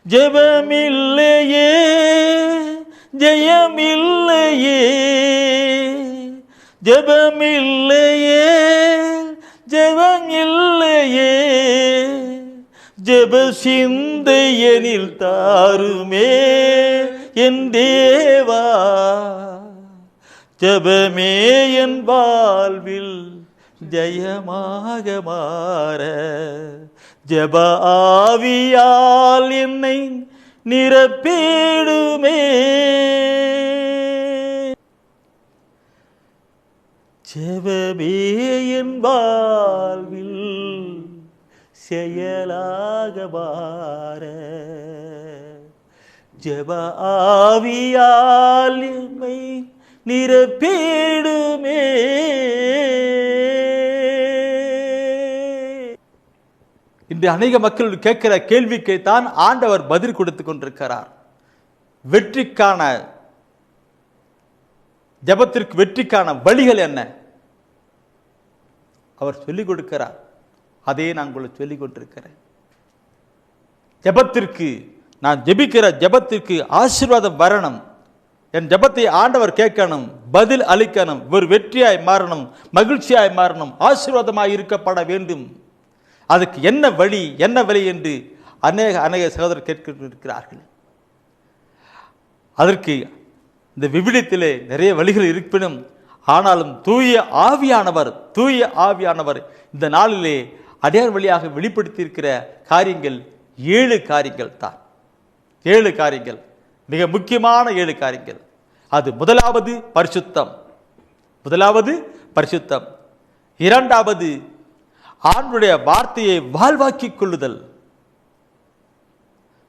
ஜெபமில்லையே ஜெயமில்லையே, ஜெபமில்லையே ஜெபமில்லையே, ஜெப சிந்தையனில் தாருமே என் தேவா. ஜெபமே என் வாழ்வில் ஜெயமாக மாற, ஜெப ஆவியால் என்னை நிரப்பிடுமே. ஜெபமே என் வாழ்வில் செயலாக மாற, ஜெப ஆவியால் என்னை நிரப்பிடுமே. இன்று அநேக மக்கள் கேட்கிற கேள்விக்கு தான் ஆண்டவர் பதில் கொடுத்து கொண்டிருக்கிறார். வெற்றிக்கான, ஜெபத்திற்கு வெற்றிக்கான வழிகள் என்ன அவர் சொல்லிக் கொடுக்கிறார். அதே நான் உங்களுக்கு சொல்லிக் கொண்டிருக்கிறேன். ஜெபத்திற்கு, நான் ஜெபிக்கிற ஜெபத்திற்கு ஆசீர்வாதம் வரணும். என் ஜெபத்தை ஆண்டவர் கேட்கணும், பதில் அளிக்கணும், ஒரு வெற்றியாய் மாறணும், மகிழ்ச்சியாய் மாறணும், ஆசீர்வாதமாய் இருக்கப்பட வேண்டும். அதுக்கு என்ன வழி என்று அநேக சகோதரர் கேட்கிறார்கள். அதற்கு இந்த விவிலியத்திலே நிறைய வழிகள் இருப்பினும், ஆனாலும் தூய ஆவியானவர் இந்த நாளிலே அடையார் வழியாக வெளிப்படுத்தி இருக்கிற காரியங்கள் 7 காரியங்கள் தான். 7 காரியங்கள், மிக முக்கியமான 7 காரியங்கள். அது முதலாவது பரிசுத்தம், இரண்டாவது ஆண்டுடைய வார்த்தையை வாழ்வாக்கிக் கொள்ளுதல்,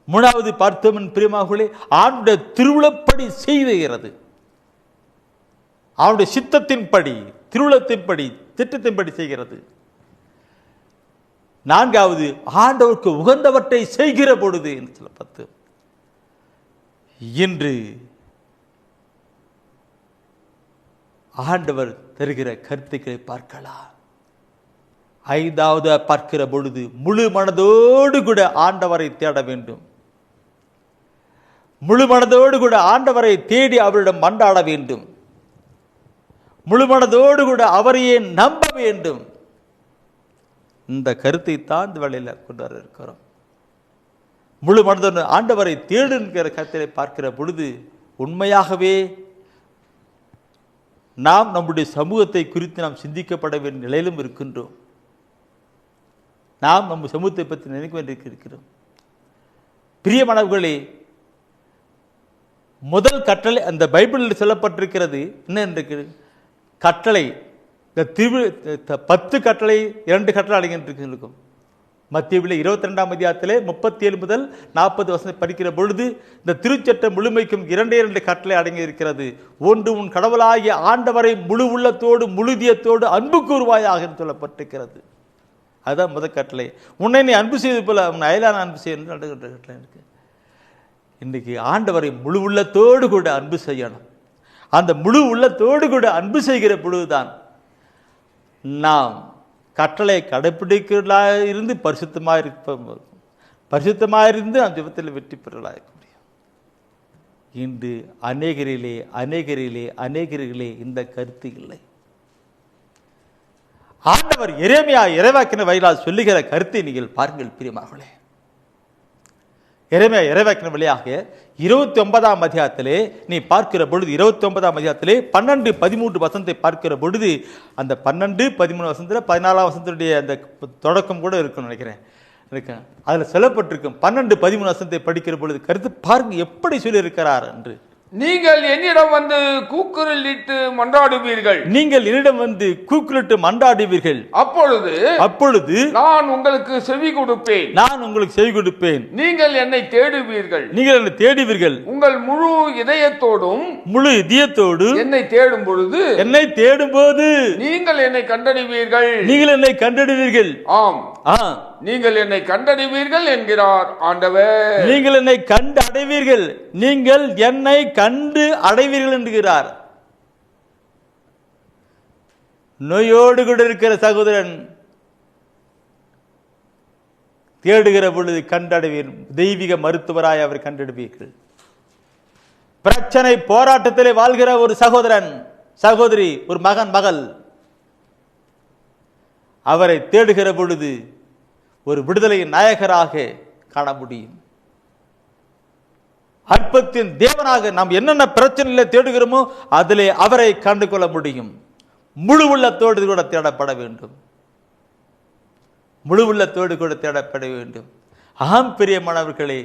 மூணாவது பார்த்தோம் பிரியமானவர்களே, ஆண்டுடைய திருவுளப்படி செய்கிறது, அவனுடைய சித்தத்தின்படி, திருவுளத்தின்படி, திட்டத்தின்படி செய்கிறது. நான்காவது ஆண்டவருக்கு உகந்தவற்றை செய்கிற பொழுது என்று சொல்ல 10. இன்று ஆண்டவர் தருகிற கருத்துக்களை பார்க்கலாம். 5வது பார்க்கிற பொழுது முழு மனதோடு கூட ஆண்டவரை தேட வேண்டும். முழு மனதோடு கூட ஆண்டவரை தேடி அவரிடம் மன்றாட வேண்டும். முழு மனதோடு கூட அவரையே நம்ப வேண்டும். இந்த கருத்தை தான் இந்த வேளையில் கொண்டு வர இருக்கிறோம். முழு மனதோடு ஆண்டவரை தேடுகிற கருத்தை பார்க்கிற பொழுது உண்மையாகவே நாம் நம்முடைய சமூகத்தை குறித்து நாம் சிந்திக்கப்பட வேண்டிய நிலையிலும் இருக்கின்றோம். நாம் நம்ம சமூகத்தை பற்றி நினைக்க வேண்டியிருக்கிறோம். பிரியமானவர்களே, முதல் கட்டளை அந்த பைபிளில் சொல்லப்பட்டிருக்கிறது என்ன? கட்டளை இந்த 10 கட்டளை 2 கட்டளை அடங்கிட்டு இருக்கும். மத்தேயுவில் 22ஆம் அதிகாரத்திலே 37 முதல் 40 வசனம் படிக்கிற பொழுது இந்த திருச்சட்டம் முழுமைக்கும் 2 கட்டளை அடங்கி இருக்கிறது. ஒன்று, உன் கடவுளாகிய ஆண்டவரை முழு உள்ளத்தோடு முழுதியத்தோடு அன்பு கூறுவாயாக என்று சொல்லப்பட்டிருக்கிறது. அதுதான் முதல் கட்டளை. உன்னை நீ அன்பு செய்வது போல உன் அயலான அன்பு செய்யணும் நடுகின்ற கட்டளை இருக்கு. இன்னைக்கு ஆண்டவரை முழு உள்ளத்தோடு கூட அன்பு செய்யணும். அந்த முழு உள்ளத்தோடு கூட அன்பு செய்கிற பொழுதுதான் நாம் கட்டளை கடைப்பிடிக்கிறதா இருந்து பரிசுத்தமாக இருப்போம். பரிசுத்தமாக இருந்து அந்த விபத்தில் வெற்றி பெறலாக இருக்க முடியும். இன்று அநேகரிலே இந்த கருத்து இல்லை. ஆண்டவர் எரேமியா இறைவாக்கின வழியாக சொல்லுகிற கருத்தை நீங்கள் பாருங்கள் பிரியமானவர்களே. எரேமியா இறைவாக்கின வழியாக 29ஆம் அதிகாரத்திலே நீ பார்க்கிற பொழுது 29ஆம் அதிகாரத்திலே 12-13 வசனத்தை பார்க்கிற பொழுது அந்த 12-13 வசனத்தில் 14ஆம் வசனத்துடைய அந்த தொடக்கம் கூட இருக்குன்னு நினைக்கிறேன். அதில் சொல்லப்பட்டிருக்கும் 12-13 வசனத்தை படிக்கிற பொழுது கருத்து பாருங்க எப்படி சொல்லியிருக்கிறார் என்று. நீங்கள் என்னிடம் வந்து கூக்குரலிட்டு மன்றாடுவீர்கள். நீங்கள் என்னிடம் வந்து கூக்குரலிட்டு மன்றாடுவீர்கள். அப்பொழுது நான் உங்களுக்கு செவி கொடுப்பேன். நீங்கள் என்னை தேடுவீர்கள். உங்கள் முழு இதயத்தோடு என்னை தேடும் பொழுது நீங்கள் என்னை கண்டடைவீர்கள். ஆம், நீங்கள் என்னை கண்டடைவீர்கள் என்கிறார் ஆண்டவர். நீங்கள் என்னை கண்டு அடைவீர்கள். நீங்கள் என்னை கண்டு அடைவீர்கள் என்கிறார். நோயோடு கூட இருக்கிற சகோதரன் தேடுகிற பொழுது கண்டடைவீர். தெய்வீக மருத்துவராய் அவர் கண்டடைவீர்கள். பிரச்சனை போராட்டத்திலே வாழ்கிற ஒரு சகோதரன் சகோதரி, ஒரு மகன் மகள் அவரை தேடுகிற பொழுது ஒரு விடுதலையின் நாயகராக காண முடியும். அற்பத்தின் தேவனாக நாம் என்னென்ன பிரச்சனைகளை தேடுகிறோமோ அதிலே அவரை கண்டு கொள்ள முடியும். முழு உள்ளத்தோடு கூட தேடப்பட வேண்டும். ஆம் பிரியமானவர்களே,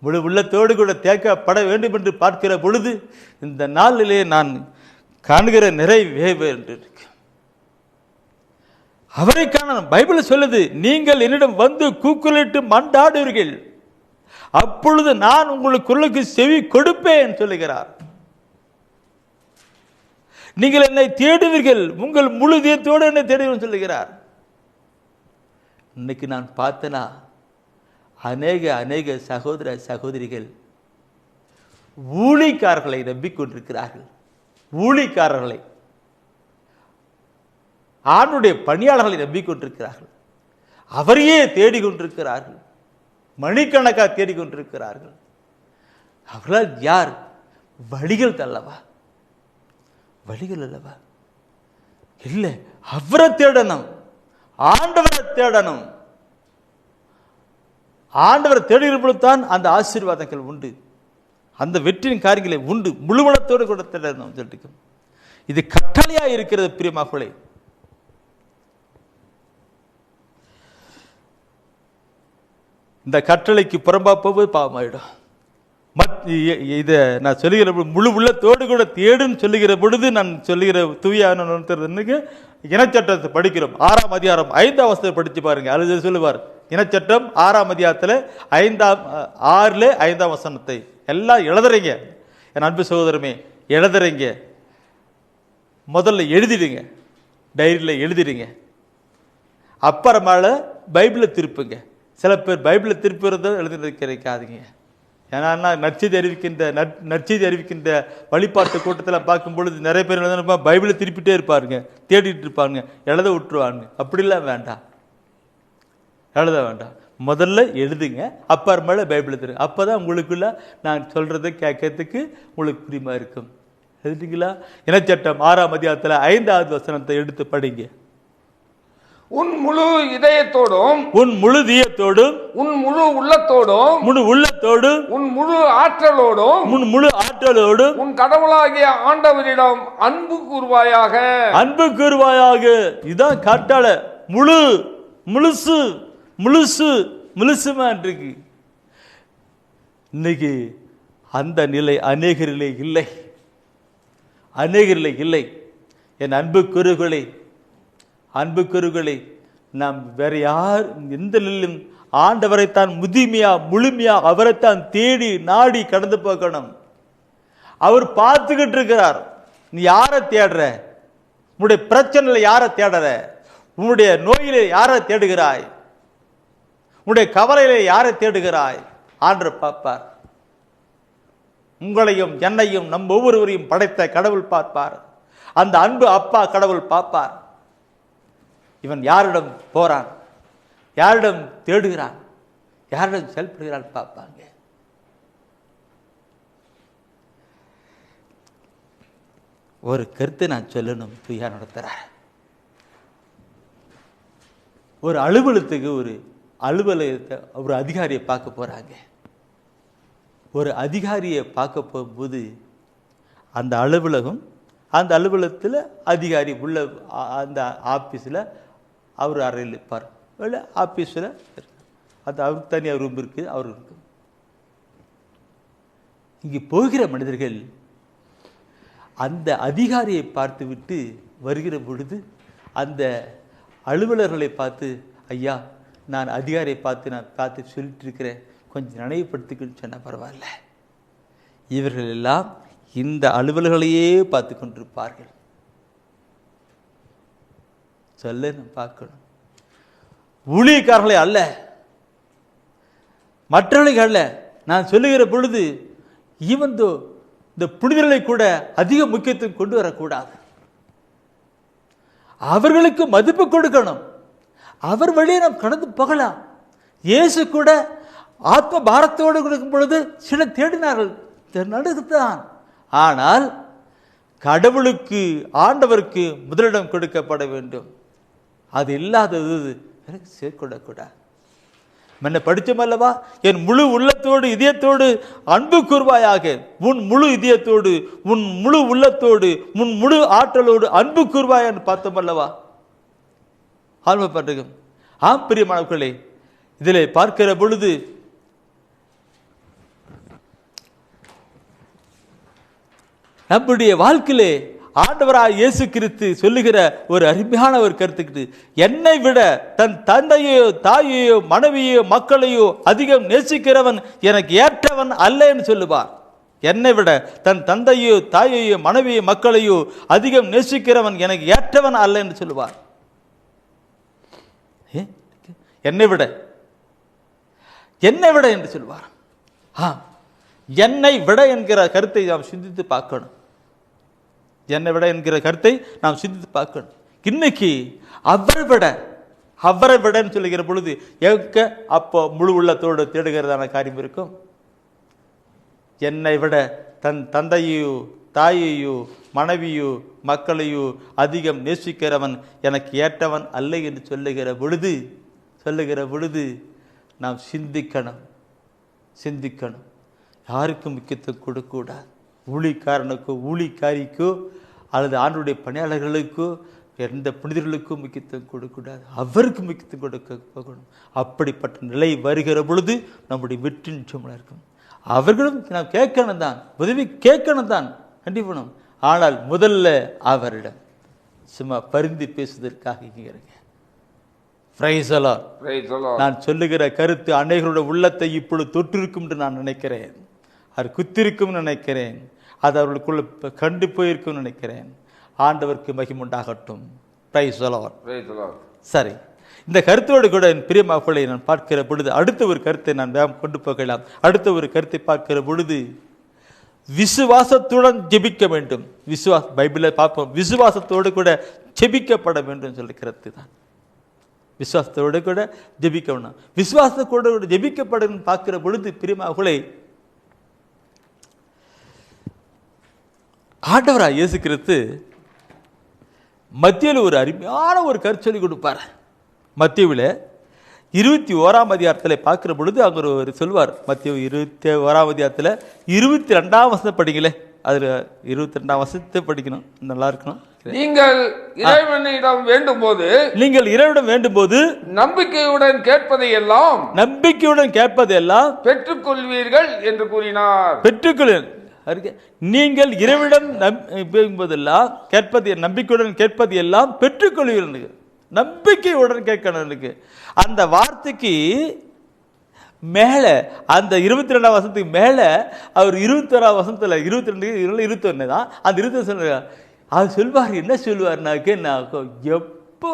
முழு உள்ளத்தோடு கூட தேக்கப்பட வேண்டும் என்று பார்க்கிற பொழுது இந்த நாளிலே நான் காண்கிற நிறைவேறு என்று இருக்கு. அவரை காண பைபிள் சொல்லுது, நீங்கள் என்னிடம் வந்து கூக்குரலிட்டு மன்றாடுவீர்கள், அப்பொழுது நான் உங்களுக்கு செவி கொடுப்பேன் சொல்லுகிறார். நீங்கள் என்னை தேடுவீர்கள், உங்கள் முழு இதயத்தோடு என்னை தேடுவீர்கள் சொல்லுகிறார். இன்னைக்கு நான் பார்த்தனா அநேக சகோதர சகோதரிகள் ஊழியக்காரர்களை நம்பிக்கொண்டிருக்கிறார்கள். ஊழியக்காரர்களை, ஆணுடைய பணியாளர்களை நம்பிக்கொண்டிருக்கிறார்கள். அவரையே தேடிக்கொண்டிருக்கிறார்கள். மணிக்கணக்காக தேடிக்கொண்டிருக்கிறார்கள். அவர்களால் யார்? வழிகள் அல்லவா? இல்லை, அவரை தேடணும், ஆண்டவரை தேடணும். ஆண்டவரை தேடுகிற பொழுதுதான் அந்த ஆசீர்வாதங்கள் உண்டு, அந்த வெற்றியின் காரியங்களை உண்டு. முழுவலத்தோடு கூட தேடணும் சொல்லிட்டு இது கட்டளையா இருக்கிறது பிரியமாக்களே. இந்த கட்டளைக்கு புறம்பா போவது பாவமாயிடும். இதை நான் சொல்லுகிற முழு உள்ளத்தோடு கூட தேடுன்னு சொல்லுகிற பொழுது நான் சொல்லுகிற தூயானுக்கு இனச்சட்டத்தை படிக்கிறோம். 6ஆம் அதிகாரம் 5ஆம் வசனத்தை படித்து பாருங்க. அது சொல்லுவார், இனச்சட்டம் 6ஆம் அதிகாரத்தில் 5ஆம் வசனத்தை எல்லாம் எழுதுறீங்க. என் அன்பு சகோதரமே, எழுதுறீங்க. முதல்ல எழுதிடுங்க, டைரியில் எழுதிடுங்க. அப்புறமால பைபிளை திருப்புங்க. சில பேர் பைபிளை திருப்புறத எழுதிருக்காதீங்க. ஏன்னா நற்செய்தி அறிவிக்கின்ற வழிபாட்டு கூட்டத்தில் பார்க்கும் பொழுது நிறைய பேர் எழுத பைபிளை திருப்பிட்டே இருப்பாருங்க, தேடிட்டு இருப்பாங்க, எழுத விட்டுருவாங்க. அப்படிலாம் வேண்டாம், எழுத வேண்டாம். முதல்ல எழுதுங்க, அப்புறமேல பைபிளை திரு. அப்போதான் உங்களுக்குள்ள நான் சொல்றதை கேட்கறதுக்கு உங்களுக்கு பிரியமா இருக்கும். எழுதிங்களா? இனச்சட்டம் 6ஆம் அதிகாரத்தில் 5வது வசனத்தை எடுத்து படிங்க. உன் முழு இதயத்தோடும், உன் முழு இதயத்தோடும், உன் முழு உள்ளத்தோடும், உன் முழு ஆற்றலோடும், உன் கடவுளாகிய ஆண்டவரிடம் அன்பு கூறுவாயாக. இதான் கட்டளை. முழுசுமா இருக்கு. இன்னைக்கு அந்த நிலை அநேகரிலே இல்லை. என் அன்புக்குருகளே, நாம் வேற யார் எந்த நிலையிலும் ஆண்டவரைத்தான் முழுமையா அவரைத்தான் தேடி நாடி கடந்து போகணும். அவர் பார்த்துக்கிட்டு இருக்கிறார். நீ யாரை தேடுற? உன்னுடைய பிரச்சனையில யாரை தேடுற? உன்னுடைய நோயில யாரை தேடுகிறாய்? உன்னுடைய கவலையில யாரை தேடுகிறாய்? ஆண்டவர் பார்ப்பார். உங்களையும் என்னையும் நம் ஒவ்வொருவரையும் படைத்த கடவுள் பார்ப்பார். அந்த அன்பு அப்பா கடவுள் பார்ப்பார். இவன் யாரிடம் போறான், யாரிடம் தேடுகிறான், யாரிடம் செயல்படுகிறான் பார்ப்பாங்க. ஒரு கருத்தை நான் சொல்லணும். துயா நடத்துற ஒரு அலுவலகத்துக்கு ஒரு அதிகாரியை பார்க்க போறாங்க. ஒரு அதிகாரியை பார்க்க போகும்போது அந்த அலுவலகத்தில் அதிகாரி உள்ள அந்த ஆஃபீஸில் அவர் அறையில் இருப்பார். ஆஃபீஸில் அது அவருக்கு தனியாக ரூம் இருக்குது, அவர் இருக்கு. இங்கே போகிற மனிதர்கள் அந்த அதிகாரியை பார்த்து விட்டு வருகிற பொழுது அந்த அலுவலர்களை பார்த்து, ஐயா நான் அதிகாரியை பார்த்து சொல்லிட்டு இருக்கிறேன், கொஞ்சம் நினைவுபடுத்திக்கின்னு சொன்னால் பரவாயில்ல. இவர்கள் எல்லாம் இந்த அலுவலர்களையே பார்த்து கொண்டிருப்பார்கள். சொல்ல பார்க்கணும். ஊழியக்காரர்களை அல்ல, மற்றவர்கள் அல்ல. நான் சொல்லுகிற பொழுது இந்த புனிதர்களை கூட அதிக முக்கியத்துவம் கொண்டு வரக்கூடாது. அவர்களுக்கு மதிப்பு கொடுக்கணும். அவர் வழியே நாம் கடந்து போகலாம். இயேசு கூட ஆத்ம பாரத்தோடு கொடுக்கும் பொழுது சில தேடினார்கள், நடக்குதான். ஆனால் கடவுளுக்கு ஆண்டவருக்கு முதலிடம் கொடுக்கப்பட வேண்டும். அது இல்லாதது எனக்கு சேர்க்கொள்ளக்கூடாது. என்ன படித்தமல்லவா, என் முழு உள்ளத்தோடு இதயத்தோடு அன்பு கூர்வாயாக, உன் முழு இதயத்தோடு உன் முழு உள்ளத்தோடு உன் முழு ஆற்றலோடு அன்பு கூர்வாயான்னு பார்த்தோமல்லவா. ஆன்ம ஆம் பிரியமானவர்களே, இதில் பார்க்கிற பொழுது நம்முடைய வாழ்க்கையிலே ஆண்டவராய் இயேசு கிறிஸ்து சொல்லுகிற ஒரு அருமையான ஒரு கருத்துக்கிட்டு, என்னை விட தன் தந்தையோ தாயையோ மனைவியோ மக்களையோ அதிகம் நேசிக்கிறவன் எனக்கு ஏற்றவன் அல்ல என்று சொல்லுவார். என்னை விட தன் தந்தையோ தாயையோ மனைவியோ மக்களையோ அதிகம் நேசிக்கிறவன் எனக்கு ஏற்றவன் அல்ல என்று சொல்லுவார். என்னை விட என்று சொல்லுவார். என்னை விட என்கிற கருத்தை நாம் சிந்தித்து பார்க்கணும். என்னை விட என்கிற கருத்தை நாம் சிந்தித்து பார்க்கணும். இன்னைக்கு அவரை விடன்னு சொல்லுகிற பொழுது அப்போ முழு உள்ளத்தோடு தேடுகிறதான காரியம் இருக்கும். என்னை விட தன் தந்தையோ தாயையோ மனைவியோ மக்களையோ அதிகம் நேசிக்கிறவன் எனக்கு ஏற்றவன் அல்ல என்று சொல்லுகிற பொழுது நாம் சிந்திக்கணும். யாருக்கும் முக்கியத்துவம் கொடுக்கக்கூடாது. ஊழிக்காரனுக்கோ ஊழிக்காரிக்கோ அல்லது ஆண்டுடைய பணியாளர்களுக்கோ எந்த புனிதர்களுக்கும் முக்கியத்துவம் கொடுக்கக்கூடாது. அவருக்கு முக்கியத்துவம் கொடுக்க போகணும். அப்படிப்பட்ட நிலை வருகிற பொழுது நம்முடைய வெற்றி நிச்சயமாக இருக்கும். அவர்களும் நாம் கேட்கணும் தான், உதவி கேட்கணும் தான், கண்டிப்பாக. ஆனால் முதல்ல அவரிடம் சும்மா பரிந்து பேசுவதற்காக இங்கிறேங்க. நான் சொல்லுகிற கருத்து அநேகருடைய உள்ளத்தை இப்பொழுது தொற்றிருக்கும் என்று நான் நினைக்கிறேன். அது குத்திருக்கும் நினைக்கிறேன். அது அவர்களுக்குள்ள கண்டு போயிருக்கும் நினைக்கிறேன். ஆண்டவருக்கு மகிமுண்டாகட்டும். சரி, இந்த கருத்தோடு கூட என் பிரியமாக்களை நான் பார்க்கிற பொழுது அடுத்த ஒரு கருத்தை நான் கொண்டு போகலாம். அடுத்த ஒரு கருத்தை பார்க்கிற பொழுது விசுவாசத்துடன் ஜெபிக்க வேண்டும். பைபிளில் பார்ப்போம், விசுவாசத்தோடு கூட ஜெபிக்கப்பட வேண்டும் சொல்ற கருத்து தான். விசுவாசத்தோடு கூட ஜெபிக்க வேணும். விசுவாசத்தோடு கூட ஜெபிக்கப்படும் பார்க்கிற பொழுது பிரியமாக்களை ஆண்டவராய் இயேசு கிறிஸ்து மத்தியில் ஒரு அருமையான ஒரு கருத்து சொல்லி கொடுப்பார். மத்தியில் 21ஆம் அதிகாரத்தில் பார்க்கிற பொழுது அங்கே ஒரு சொல்வார். மத்திய 21ஆம் அதிகாரத்தில் 22ஆம் வசனத்தை படிங்களே. அதில் 22ஆம் வசனத்தை படிக்கணும், நல்லா இருக்கணும். நீங்கள் இறைவனிடம் வேண்டும் போது நம்பிக்கையுடன் கேட்பதையெல்லாம் பெற்றுக்கொள்வீர்கள் என்று கூறினார். நீங்கள் இறைவிடம் நம்புவதெல்லாம் கேட்பது நம்பிக்கையுடன் கேட்பது எல்லாம் பெற்றுக்கொள்வீர்கள். நம்பிக்கையுடன் கேட்கணும். அந்த வார்த்தைக்கு மேல அந்த 22ஆம் வசனத்துக்கு மேல அவர் 21ஆம் வசனத்துல 22 21 தான் அந்த 21 சொல்றாரு. அவர் சொல்வார், என்ன சொல்வார்னாக்க, எப்போ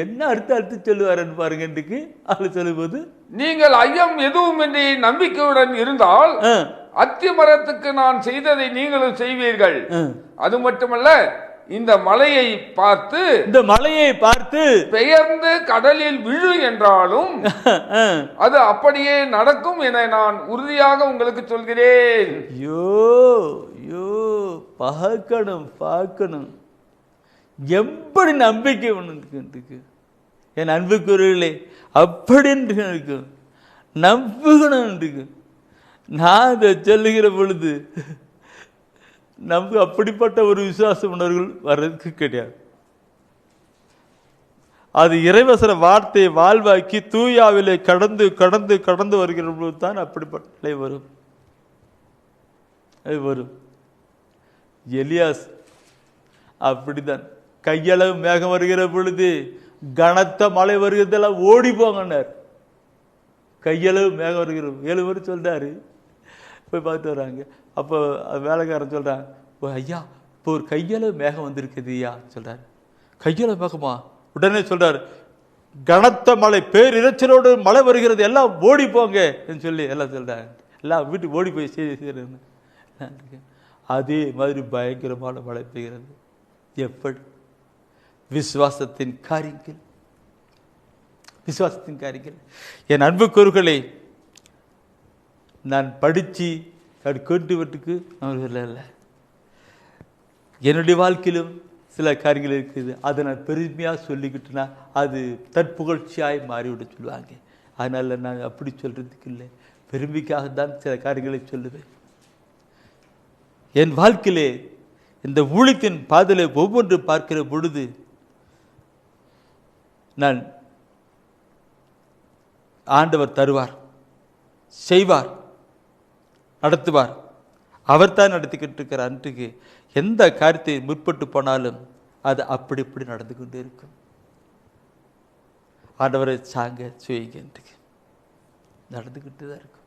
என்ன அடுத்து சொல்லுவாருன்னு பாருங்க. இன்றைக்கு அவர் சொல்லும்போது, நீங்கள் ஐயம் எதுவுமின்றி நம்பிக்கையுடன் இருந்தால் அத்திமரத்துக்கு நான் செய்ததை நீங்களும் செய்வீர்கள். அது மட்டுமல்ல, இந்த மலையை பார்த்து பெயர்ந்து கடலில் விழு என்றாலும் அது அப்படியே நடக்கும் என நான் உறுதியாக உங்களுக்கு சொல்கிறேன். பார்க்கணும் எப்படி நம்பிக்கை ஒன்று என் அன்புக்குரியவர்களே, அப்படி இருக்கும் நம்புகணும் இருக்கு. நான் இதை சொல்லுகிற பொழுது நமக்கு அப்படிப்பட்ட ஒரு விசுவாச உணர்வுகள் வர்றதுக்கு கிடையாது. அது இறைவசன வார்த்தையை வாழ்வாக்கி தூயாவிலே கடந்து கடந்து கடந்து வருகிற பொழுது தான் அப்படிப்பட்ட நிலை வரும். அது வரும். எலியாஸ் அப்படிதான். கையளவு மேகம் வருகிற பொழுது, கனத்த மழை வருகிறதெல்லாம் ஓடி போங்கன்னார். கையளவு மேகம் வருகிற 7 பேர் சொல்றாரு, போய் பார்த்து வர்றாங்க. அப்போ வேலைக்காரன் சொல்றான், ஐயா இப்போ ஒரு கையளவு மேகம் வந்திருக்குது ஐயா சொல்றாரு. கையளவு மேகமா? உடனே சொல்றாரு, கனத்த மழை பேரிரைச்சலோடு மழை வருகிறது, எல்லாம் ஓடி போங்க சொல்லி எல்லாம் சொல்றாங்க. எல்லாம் வீட்டுக்கு ஓடி போய் செய்யறது. அதே மாதிரி பயங்கரமான மழை பெய்கிறது. எப்படி? விசுவாசத்தின் காரியங்கள். என் அன்புக்குரியவர்களே, நான் படித்து கேட்டுவட்டுக்கு இல்லை, என்னுடைய வாழ்க்கையிலும் சில காரியங்கள் இருக்குது. அதை நான் பெருமையாக சொல்லிக்கிட்டேன்னா அது தற்புகழ்ச்சியாய் மாறிவிட சொல்லுவாங்க. அதனால் நான் அப்படி சொல்கிறதுக்கு இல்லை, பெருமைக்காக தான் சில காரியங்களை சொல்லுவேன். என் வாழ்க்கையிலே இந்த ஊழியத்தின் பாதையிலே ஒவ்வொன்று பார்க்கிற பொழுது நான் ஆண்டவர் தருவார், செய்வார், நடத்துவார். அவர் தான் நடத்திக்கிட்டு இருக்கிற அன்றைக்கு எந்த காரியத்தை முற்பட்டு போனாலும் அது அப்படி இப்படி நடந்து கொண்டே இருக்கும். ஆண்டவரை சாங்க செய்யுங்க நடந்துக்கிட்டு தான் இருக்கும்.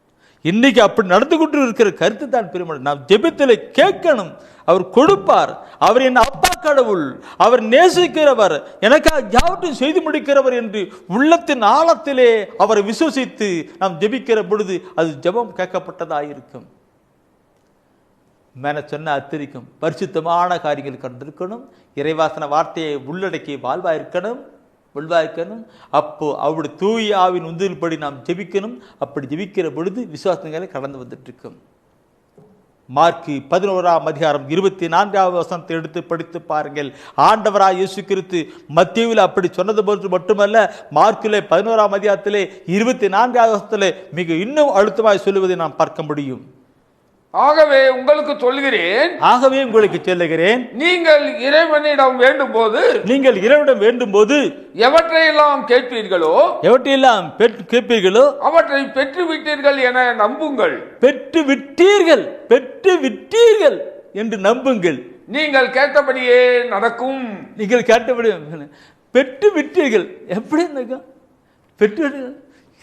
இன்னைக்கு அப்படி நடந்து கொண்டு இருக்கிற கருத்து தான் பெருமாள். நாம் ஜெபத்தில் கேட்கணும், அவர் கொடுப்பார். அவர் என் அப்பா கடவுள், அவர் நேசிக்கிறவர், எனக்காக யாவற்றையும் செய்து முடிக்கிறவர் என்று உள்ளத்தின் ஆழத்திலே அவரை விசுவசித்து நாம் ஜெபிக்கிற பொழுது அது ஜெபம் கேட்கப்பட்டதாயிருக்கும். மேன சொன்ன அத்திரிக்கும் பரிசுத்தமான காரியங்கள் கண்டிருக்கணும். இறைவாசன வார்த்தையை உள்ளடக்கி வாழ்வாயிருக்கணும். அப்போ அவருடைய தூய ஆவின் உந்துதல்படி நாம் ஜெபிக்கணும். அப்படி ஜெபிக்கிற பொழுது விசுவாசங்களை கடந்து வந்துட்டு இருக்கும். மார்க்கு 11ஆம் அதிகாரம் 24வது வசனத்தை எடுத்து படித்து பாருங்கள். ஆண்டவராய் இயேசு கிறிஸ்து மத்தேயுவில் அப்படி சொன்னது போன்று மட்டுமல்ல, மார்க்கிலே 11ஆம் அதிகாரத்திலே 24வது வசனத்திலே மிக இன்னும் அழுத்தமாய் சொல்லுவதை நாம் பார்க்க முடியும். ஆகவே உங்களுக்கு சொல்லுகிறேன், நீங்கள் இறைவனிடம் வேண்டும் போது எவற்றையெல்லாம் கேட்பீர்களோ அவற்றை பெற்று விட்டீர்கள் என நம்புங்கள். பெற்று விட்டீர்கள் என்று நம்புங்கள். நீங்கள் கேட்டபடியே நடக்கும். பெற்று விட்டீர்கள். எப்படி பெற்று?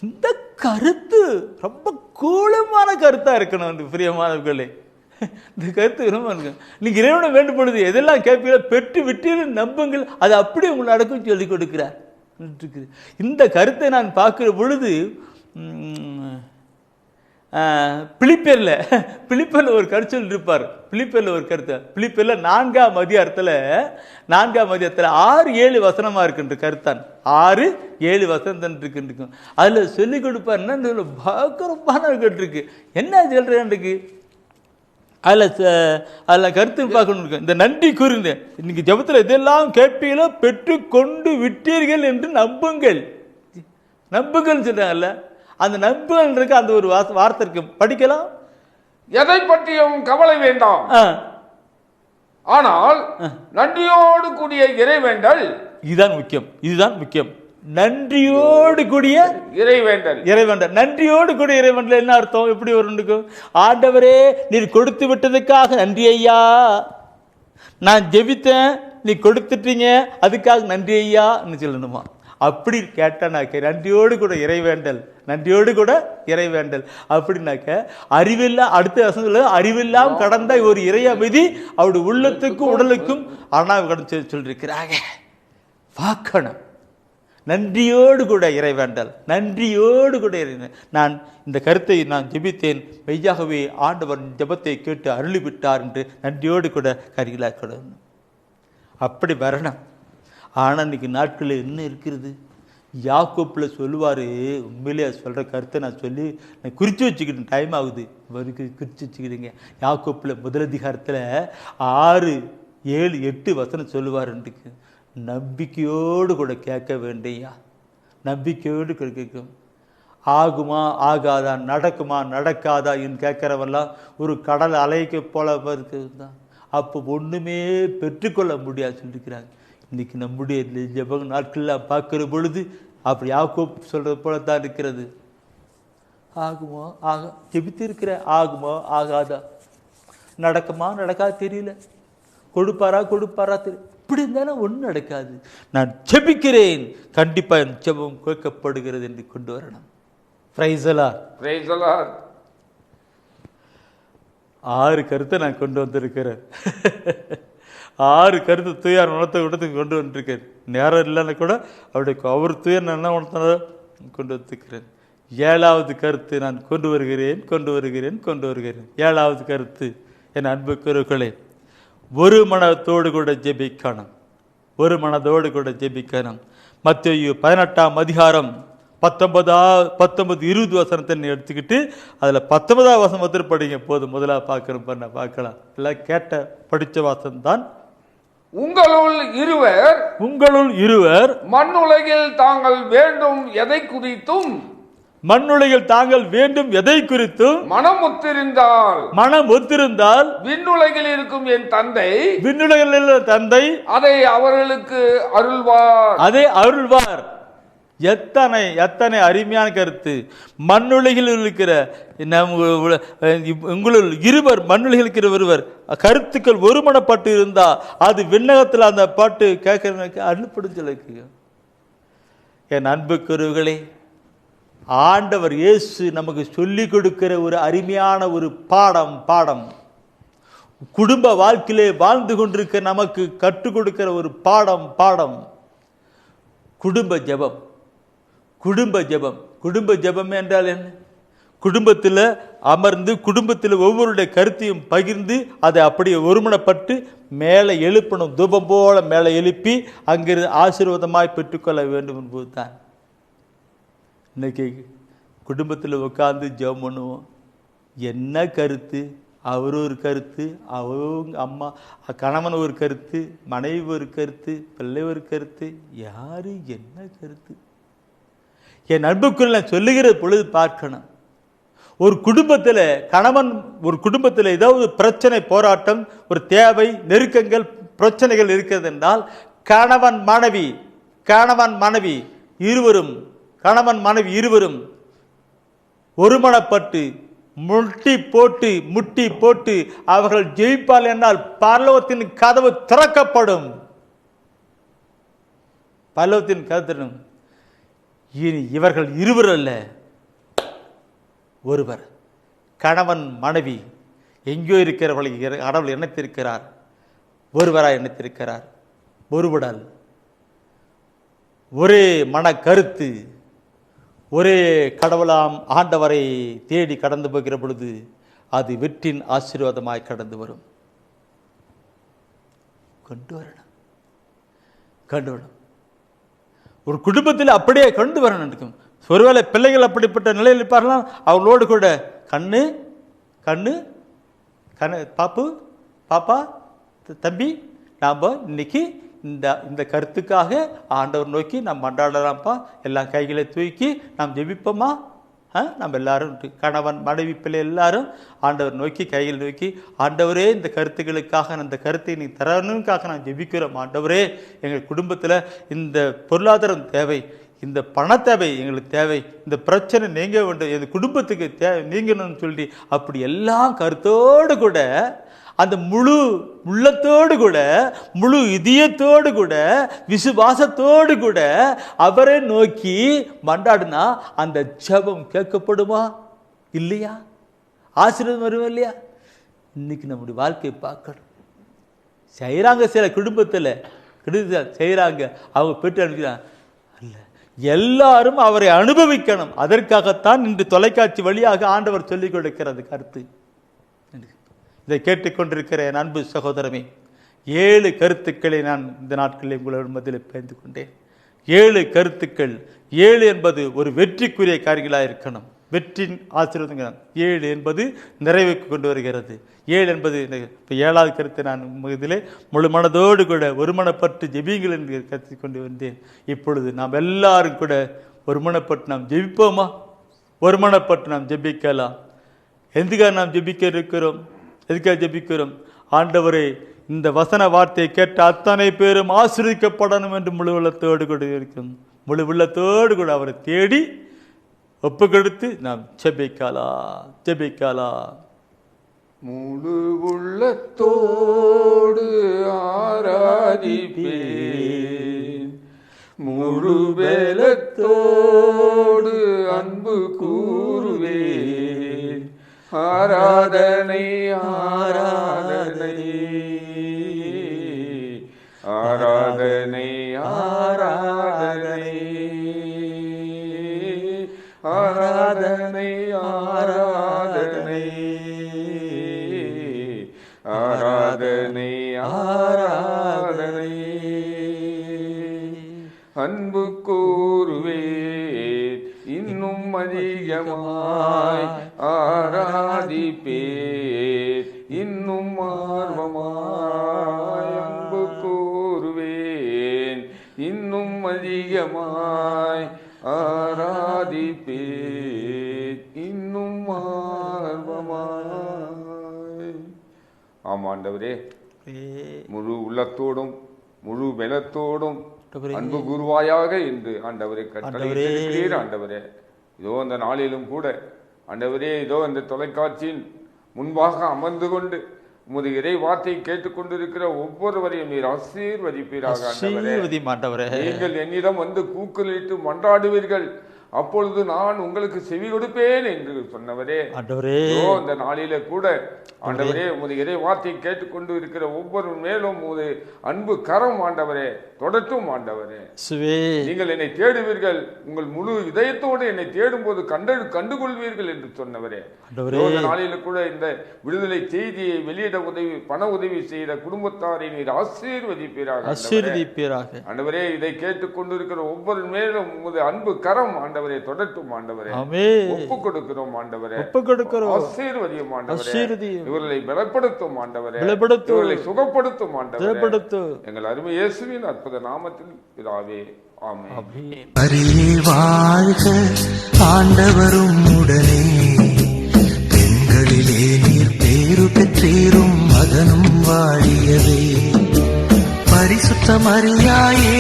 இந்த கருத்து ரொம்ப கூலமான கருத்தா இருக்கணும். பிரியமானவர்களே, இந்த கருத்து ரொம்ப நீங்க இறைவனை வேண்டும் பொழுது எதெல்லாம் கேட்பீங்களோ பெற்று விட்டீர்கள் நம்புங்கள், அது அப்படி உங்களுக்கு நடக்கும் சொல்லிக் கொடுக்கிறார். இந்த கருத்தை நான் பார்க்கிற பொழுது பிலிப்பியர்ல ஒரு கருத்து இருப்பார். பிலிப்பியர்ல ஒரு கருத்து, பிலிப்பியர்ல 4ஆம் அதிகாரத்துல 6-7 வசனமா இருக்கின்ற கருத்தான். 6-7 வசனம் இருக்கு. அதுல சொல்லிக் கொடுப்பார். என்ன பயங்கரமான கேட்டிருக்கு. என்ன சொல்றேன் அதுல கருத்து பார்க்கணும். இந்த நன்றி கூறுங்க, இன்னைக்கு ஜெபத்துல இதெல்லாம் கேட்பீங்களோ பெற்று கொண்டு விட்டீர்கள் என்று நம்புங்கள் சொல்றாங்கல்ல. அந்த நம்புகள் இருக்கு. அந்த ஒரு வார்த்தை இருக்கு, படிக்கலாம். எதை பற்றியும் கவலை வேண்டாம், ஆனால் நன்றியோடு கூடிய இறைவேண்டல் இதுதான் முக்கியம். நன்றியோடு கூடிய இறைவேண்டல். இறைவேண்டல். நன்றியோடு கூடிய இறைவேண்டல் என்ன அர்த்தம்? எப்படி வரும்? ஆண்டவரே நீர் கொடுத்து விட்டதுக்காக நன்றி ஐயா, நான் ஜெபித்தேன், நீ கொடுத்துட்டீங்க, அதுக்காக நன்றி ஐயான்னு சொல்லணுமா? அப்படி கேட்டானாக்க நன்றியோடு கூட இறைவேண்டல், நன்றியோடு கூட இறைவேண்டல். அப்படின்னாக்க அறிவில்லா, அடுத்த வசனத்துல அறிவில்லாம் கடந்த ஒரு இறை அமைதி அவருடைய உள்ளத்துக்கும் உடலுக்கும் அரணாக கடந்து சொல்லியிருக்கிறாங்க. வாக்கணும் நன்றியோடு கூட இறைவேண்டல், நன்றியோடு கூட நான் இந்த கருத்தை நான் ஜெபித்தேன், மெய்யாகவே ஆண்டவர் ஜெபத்தை கேட்டு அருளிவிட்டார் என்று நன்றியோடு கூட கருகிலாக்கணும். அப்படி வரணும். ஆனால் இன்னைக்கு நாட்களில் என்ன இருக்கிறது? யாக்கோப்பில் சொல்லுவார், உண்மையிலே சொல்கிற கருத்தை நான் சொல்லி நான் குறித்து வச்சுக்கிட்டேன், டைம் ஆகுது, குறித்து வச்சுக்கிட்டீங்க. யாக்கோப்பில் முதல் அதிகாரத்தில் 6, 7, 8 வசனம் சொல்லுவாருன்ட்டுக்கு. நம்பிக்கையோடு கூட கேட்க வேண்டியா, நம்பிக்கையோடு கேட்கும். ஆகுமா ஆகாதா, நடக்குமா நடக்காதா என்று கேட்குறவெல்லாம் ஒரு கடல் அலைக்கு போல இருக்குது தான். அப்போ ஒன்றுமே பெற்றுக்கொள்ள முடியாது சொல்லியிருக்கிறாங்க. இன்றைக்கி நம்முடைய ஜெப நாட்களில் பார்க்குற பொழுது அப்படி யாக்கோப் சொல்கிறது போல தான் இருக்கிறது. ஆகுமா ஜெபித்து இருக்கிற, ஆகுமா ஆகாதா, நடக்குமா நடக்காது தெரியல, கொடுப்பாரா தெரியல, இப்படி இருந்தாலும் ஒன்றும் நடக்காது. நான் ஜெபிக்கிறேன், கண்டிப்பாக என் ஜெபம் கேட்கப்படுகிறது என்று கொண்டு வரணும். Praise the Lord. Praise the Lord. 6 கருத்தை நான் கொண்டு வந்திருக்கிறேன். 6 கருத்து தூயார் உணர்த்த விடத்துக்கு கொண்டு வந்துருக்கேன். நேரம் இல்லைன்னா கூட அவர் தூயார் என்ன உணர்த்த கொண்டு வந்துருக்கிறேன். 7வது கருத்து நான் கொண்டு வருகிறேன். 7வது கருத்து, என் அன்புக்குரியவர்களே, ஒரு மனத்தோடு கூட ஜெபிக்கணும், ஒரு மனதோடு கூட ஜெபிக்கணும். மத்தேயு 18ஆம் அதிகாரம் 19-20 வசனத்தை எடுத்துக்கிட்டு அதில் 19ஆம் வசனத்தில் படிங்க போதும். முதலாக பார்க்கலாம், எல்லாம் கேட்ட படித்த வாசம் தான். உங்களுள் இருவர் மண்ணுலகில் தாங்கள் வேண்டும் எதை குறித்தும் எதை குறித்தும் மனம் ஒத்திருந்தால் விண்ணுலகில் இருக்கும் என் தந்தை அதை அவர்களுக்கு அருள்வார். எத்தனை அருமையான கருத்து. மண்ணுலகில் இருக்கிற உங்களுள் இருவர், மண்ணுலகில் இருக்கிற ஒருவர் கருத்துக்கள் ஒருமனப்பட்டு இருந்தா அது விண்ணகத்தில் அந்த பாட்டு கேட்கறதுக்கு அனுப்படும் சொல்லிருக்கு. என் அன்புக்குரியவர்களே, ஆண்டவர் இயேசு நமக்கு சொல்லிக் கொடுக்கிற ஒரு அருமையான ஒரு பாடம், குடும்ப வாழ்க்கையிலே வாழ்ந்து கொண்டிருக்க நமக்கு கற்றுக் கொடுக்கிற ஒரு பாடம், குடும்ப ஜெபம் என்றால் என்ன? குடும்பத்தில் அமர்ந்து குடும்பத்தில் ஒவ்வொருடைய கருத்தையும் பகிர்ந்து அதை அப்படியே ஒருமனப்பட்டு மேலே எழுப்பணும். தூபம் போல மேலே எழுப்பி அங்கிருந்து ஆசீர்வாதமாய் பெற்றுக்கொள்ள வேண்டும் என்பது தான். இன்னைக்கு குடும்பத்தில் உட்காந்து ஜெபம் பண்ணுவோம். என்ன கருத்து? அவர் ஒரு கருத்து, அவங்க அம்மா கணவன் ஒரு கருத்து, மனைவி ஒரு கருத்து, பிள்ளை ஒரு கருத்து, யாரு என்ன கருத்து? என் அன்புக்குள் நான் சொல்லுகிற பொழுது பார்க்கணும். ஒரு குடும்பத்தில் ஏதாவது பிரச்சனை, போராட்டம், ஒரு தேவை, நெருக்கங்கள், பிரச்சனைகள் இருக்கிறது என்றால் கணவன் மனைவி இருவரும் ஒருமனப்பட்டு முட்டி போட்டு அவர்கள் ஜெயிப்பால் என்றால் பரலோகத்தின் கதவு திறக்கப்படும். இனி இவர்கள் இருவர் அல்ல, ஒருவர். கணவன் மனைவி எங்கேயோ இருக்கிறவர்களை கடவுள் இணைத்திருக்கிறார், ஒருவராய் இணைத்திருக்கிறார். ஒருவடால் ஒரே மன கருத்து, ஒரே கடவுளாம் ஆண்டவரை தேடி கடந்து போகிற பொழுது அது வெற்றின் ஆசீர்வாதமாய் கடந்து வரும். கொண்டு வரணும். ஒரு குடும்பத்தில் அப்படியே கொண்டு வரணும் இருக்கும். ஒருவேளை பிள்ளைகள் அப்படிப்பட்ட நிலையில் இருப்பார்களாம், அவங்களோடு கூட கண்ணு பாப்பா தம்பி, நாம் இன்னைக்கு இந்த கருத்துக்காக ஆண்டவர் நோக்கி நாம் மன்றாடலாம்ப்பா, எல்லாம் கைகளை தூக்கி நாம் ஜெபிப்போமா? நம்ம எல்லாரும் கணவன் மனைவி பிள்ளை எல்லாரும் ஆண்டவர் நோக்கி கையில் நோக்கி, ஆண்டவரே இந்த கருத்துக்களுக்காக, அந்த கருத்தை நீ தரணுக்காக நான் ஜெபிக்கிறோம். ஆண்டவரே, எங்கள் குடும்பத்தில் இந்த பொருளாதாரம் தேவை, இந்த பண தேவை எங்களுக்கு தேவை, இந்த பிரச்சனை நீங்க வேண்டும், என் குடும்பத்துக்கு தேவை நீங்கணும்னு சொல்லி அப்படி எல்லாம் கருத்தோடு கூட அந்த முழு உள்ளத்தோடு கூட முழு இதயத்தோடு கூட விசுவாசத்தோடு கூட அவரை நோக்கி மன்றாடுனா அந்த ஜெபம் கேட்கப்படுமா இல்லையா? ஆசீர்வாதம் வருமா இல்லையா? இன்னைக்கு நம்முடைய வாழ்க்கையை பார்க்கணும். செய்கிறாங்க, சில குடும்பத்தில் செய்கிறாங்க, அவங்க பெற்று அனுப்பிக்கிறாங்க. அல்ல, எல்லாரும் அவரை அனுபவிக்கணும். அதற்காகத்தான் இன்று தொலைக்காட்சி வழியாக ஆண்டவர் சொல்லிக் கொடுக்கிறது கருத்து. இதை கேட்டுக்கொண்டிருக்கிற என் அன்பு சகோதரமே, 7 கருத்துக்களை நான் இந்த நாட்களில் உங்களோட மத்தியில் பகிர்ந்து கொண்டேன். 7 கருத்துக்கள். 7 என்பது ஒரு வெற்றிக்குரிய காரியங்களாக இருக்கணும். வெற்றின் ஆசீர்வாதங்கள் 7 என்பது நிறைவுக்கு கொண்டு வருகிறது. 7 என்பது இப்போ 7வது கருத்தை நான் இதிலே முழு மனதோடு கூட ஒருமனப்பட்டு ஜெபிங்கள் என்று கருத்து கொண்டு வந்தேன். இப்பொழுது நாம் எல்லாரும் கூட ஒருமனப்பட்டு நாம் ஜெபிப்போமா? ஒருமனப்பட்டு நாம் ஜெபிக்கலாம். எதுக்காக நாம் ஜெபிக்க இருக்கிறோம்? எதுக்காக ஜெபிக்கிறோம்? ஆண்டவரே, இந்த வசன வார்த்தையை கேட்ட அத்தனை பேரும் ஆசீர்வதிக்கப்படணும் என்று முழு உள்ளத்தோடு கூட இருக்கும். முழு உள்ளத்தோடு கூட அவரை தேடி ஒப்பு கொடுத்து நாம் ஜெபிக்கலாம். முழு உள்ளத்தோடு ஆராதிப்பேன், முழு பலத்தோடு அன்பு கூறுவேன். ஆராதனை ஆராதனை ஆராதனை ஆராதனை ஆராதனை ஆராதனை ஆராதனை ஆராதனை அன்பு கூறுவேன், இன்னும் அதிகமாய் ஆராதிப்பேன், இன்னும் ஆர்வமாய் அன்பு கூறுவேன், இன்னும் அதிகமாய் ஆராதிப்பேன், இன்னும் ஆர்வமாய். ஆமாண்டவரே, முழு உள்ளத்தோடும் முழு பலத்தோடும் அன்பு கூறுவாயாக என்று ஆண்டவரை கட்டளையிட்டிருக்கிறீர். ஆண்டவரே, இதோ அந்த நாளிலும் கூட ஆண்டவரே, இதோ அந்த தொலைக்காட்சியின் முன்பாக அமர்ந்து கொண்டு உமது இறை வார்த்தையை கேட்டுக்கொண்டிருக்கிற ஒவ்வொருவரையும் நீர் ஆசீர்வதிப்பீராக. நீங்கள் என்னிடம் வந்து கூக்குலிட்டு மன்றாடுவீர்கள், அப்பொழுது நான் உங்களுக்கு செவி கொடுப்பேன் என்று சொன்னவரே, இந்த நாளில கூட ஆண்டவரே, உமது இறை வார்த்தையை கேட்டுக்கொண்டு இருக்கிற ஒவ்வொரு மேலும் உமது அன்பு கரம் ஆண்டவரே தொடட்டும். ஆண்டவரே, நீங்கள் என்னை தேடுவீர்கள், உங்கள் முழு இதயத்தோடு என்னை தேடும் போது கண்டுகொள்வீர்கள் என்று சொன்னவரே, இந்த நாளில கூட இந்த விடுதலை செய்தியை வெளியிட பண உதவி செய்த குடும்பத்தாரை நீர் ஆசீர்வதிப்பீராக. ஆண்டவரே, இதை கேட்டுக்கொண்டிருக்கிற ஒவ்வொரு மேலும் உமது அன்பு கரம் ஆண்டவரே தொடட்டும். ஆண்டவரே, ஒப்பு கொடுக்கிறோம். ஆண்டவரே, ஆசீர்வதியும். ஆண்டவரே, இவர்களை பலப்படுத்தும். ஆண்டவரே, இவர்களை சுகப்படுத்தும். ஆண்டவரே, எங்கள் அருமை இயேசுவின் அற்புத நாமத்தில் பிதாவே, ஆமென். வாழ்க ஆண்டவரும் உடனே, பெண்களிலே நீர் பேரு பெற்றீரும் மகனும் வாழியவே. பரிசுத்த மரியாயே,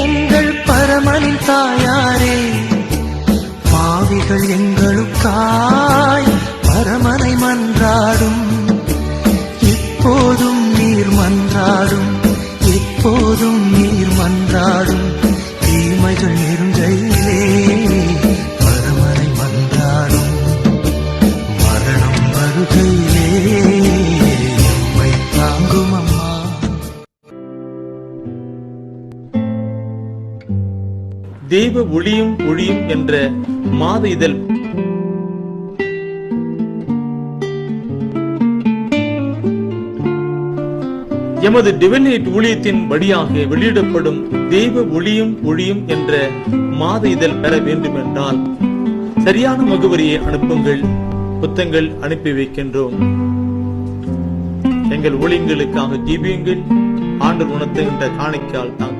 எங்கள் பரமனின் தாயாரே, பாவிகள் எங்களுக்காய் பரமனை மன்றாடும். எப்போதும் நீர் மன்றாடும், எப்போதும் நீர் மன்றாடும். தீமைகள் நெருங்கையிலே பரமனை மன்றாடும். மரணம் வருகையிலே எம்மை தாங்கும் அம்மா. தெய்வ ஒளியும் ஒளியும் என்ற மாத இதழ் எமது டிவைன் ஊழியத்தின் வழியாக வெளியிடப்படும் தெய்வ ஒளியும் ஒளியும் என்ற மாத இதழ் பெற வேண்டும் என்றால் சரியான முகவரியை அனுப்புங்கள். புத்தகங்கள் அனுப்பி வைக்கின்றோம். எங்கள் ஊழியங்களுக்காக ஜெபியுங்கள். ஆண்டவர் உணர்த்துகின்ற காணிக்கையால் தாங்கள்